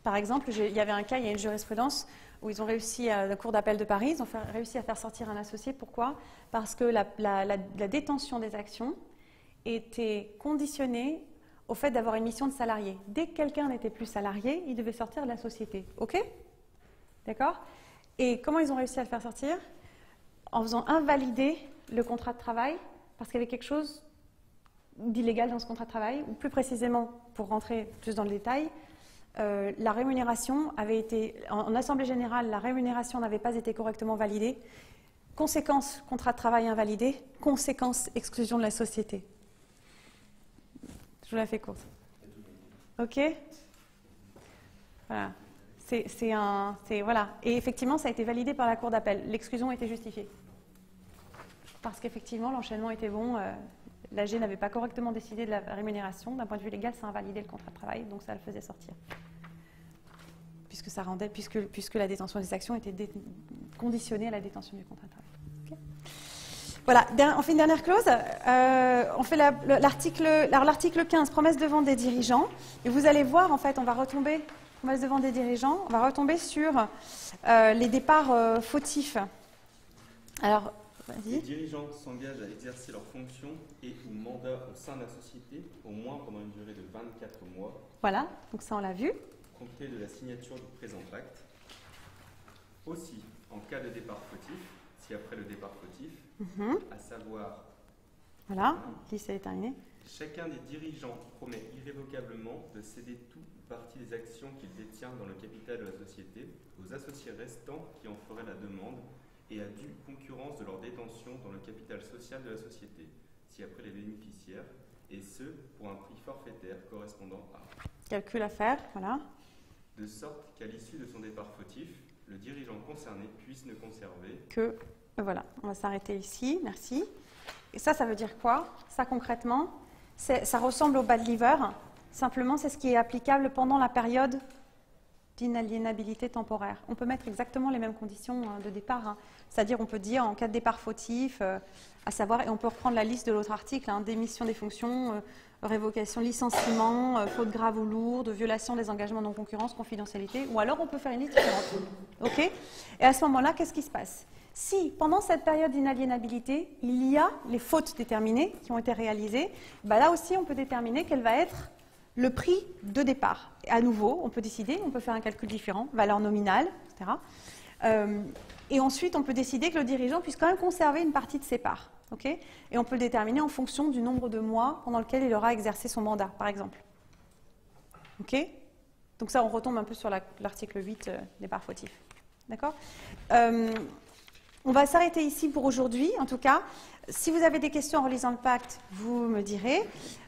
Par exemple, il y avait un cas, il y a une jurisprudence où ils ont réussi, à la Cour d'appel de Paris, ils ont réussi à faire sortir un associé. Pourquoi? Parce que la détention des actions était conditionnée au fait d'avoir une mission de salarié. Dès que quelqu'un n'était plus salarié, il devait sortir de la société. OK? D'accord? Et comment ils ont réussi à le faire sortir? En faisant invalider le contrat de travail, parce qu'il y avait quelque chose d'illégal dans ce contrat de travail, ou plus précisément, pour rentrer plus dans le détail, la rémunération avait été, en assemblée générale, la rémunération n'avait pas été correctement validée. Conséquence, contrat de travail invalidé. Conséquence, exclusion de la société. Je vous la fais courte. OK? Voilà. Voilà. Et effectivement, ça a été validé par la Cour d'appel. L'exclusion était justifiée. Parce qu'effectivement, l'enchaînement était bon. L'AG n'avait pas correctement décidé de la rémunération. D'un point de vue légal, ça invalidait le contrat de travail, donc ça le faisait sortir. Puisque la détention des actions était conditionnée à la détention du contrat de travail. Okay. Voilà, on fait une dernière clause. On fait l'article 15, promesse de vente des dirigeants. Et vous allez voir, en fait, on va retomber, promesse de vente des dirigeants, on va retomber sur les départs fautifs. Alors, les dirigeants s'engagent à exercer leurs fonctions et ou mandats au sein de la société au moins pendant une durée de 24 mois. Voilà, donc ça on l'a vu. Compté de la signature du présent pacte. Aussi, en cas de départ fautif, si après le départ fautif, à savoir... Voilà, liste est terminée. Chacun des dirigeants promet irrévocablement de céder tout ou partie des actions qu'il détient dans le capital de la société aux associés restants qui en feraient la demande et à due concurrence de leur détention dans le capital social de la société, si après les bénéficiaires, et ce, pour un prix forfaitaire correspondant à... Calcul à faire, voilà. De sorte qu'à l'issue de son départ fautif, le dirigeant concerné puisse ne conserver... Que, voilà, on va s'arrêter ici, merci. Et ça veut dire quoi? Ça, concrètement, ça ressemble au bad leaver, simplement, c'est ce qui est applicable pendant la période d'inaliénabilité temporaire. On peut mettre exactement les mêmes conditions de départ. C'est-à-dire, on peut dire en cas de départ fautif, à savoir, et on peut reprendre la liste de l'autre article, démission des fonctions, révocation, licenciement, faute grave ou lourde, violation des engagements de non-concurrence, confidentialité, ou alors on peut faire une liste différente. OK? Et à ce moment-là, qu'est-ce qui se passe? Si, pendant cette période d'inaliénabilité, il y a les fautes déterminées qui ont été réalisées, là aussi, on peut déterminer quelle va être le prix de départ. Et à nouveau, on peut décider, on peut faire un calcul différent, valeur nominale, etc. Et ensuite, on peut décider que le dirigeant puisse quand même conserver une partie de ses parts. Okay, et on peut le déterminer en fonction du nombre de mois pendant lequel il aura exercé son mandat, par exemple. Okay, donc ça, on retombe un peu sur l'article 8 départ fautif. D'accord? On va s'arrêter ici pour aujourd'hui, en tout cas. Si vous avez des questions en relisant le pacte, vous me direz.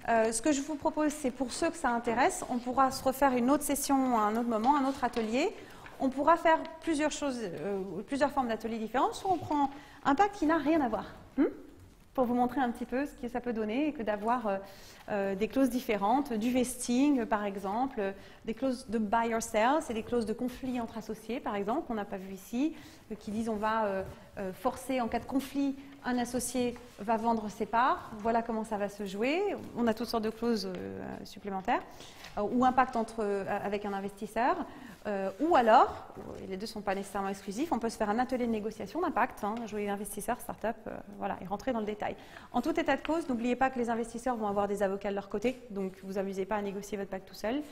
Ce que je vous propose, c'est pour ceux que ça intéresse, on pourra se refaire une autre session à un autre moment, un autre atelier. On pourra faire plusieurs choses, plusieurs formes d'ateliers différents. Soit on prend un pacte qui n'a rien à voir, pour vous montrer un petit peu ce que ça peut donner et que d'avoir des clauses différentes, du vesting par exemple, des clauses de buy or sell, c'est des clauses de conflit entre associés par exemple, qu'on n'a pas vu ici, qui disent on va forcer en cas de conflit, un associé va vendre ses parts, voilà comment ça va se jouer. On a toutes sortes de clauses supplémentaires, ou un pacte avec un investisseur, ou alors, les deux ne sont pas nécessairement exclusifs, on peut se faire un atelier de négociation d'un pacte, jouer investisseurs, start-up, voilà, et rentrer dans le détail. En tout état de cause, n'oubliez pas que les investisseurs vont avoir des avocats de leur côté, donc vous ne amusez pas à négocier votre pacte tout seul.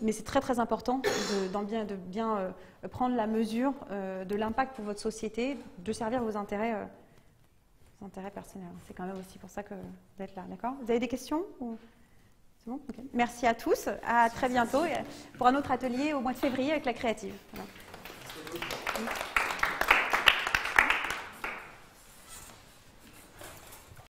Mais c'est très très important de bien prendre la mesure de l'impact pour votre société, de servir vos intérêts personnels. C'est quand même aussi pour ça que d'être là, d'accord? Vous avez des questions ou... C'est bon? Okay. Merci à tous, à très bientôt pour un autre atelier au mois de février avec la créative. Voilà.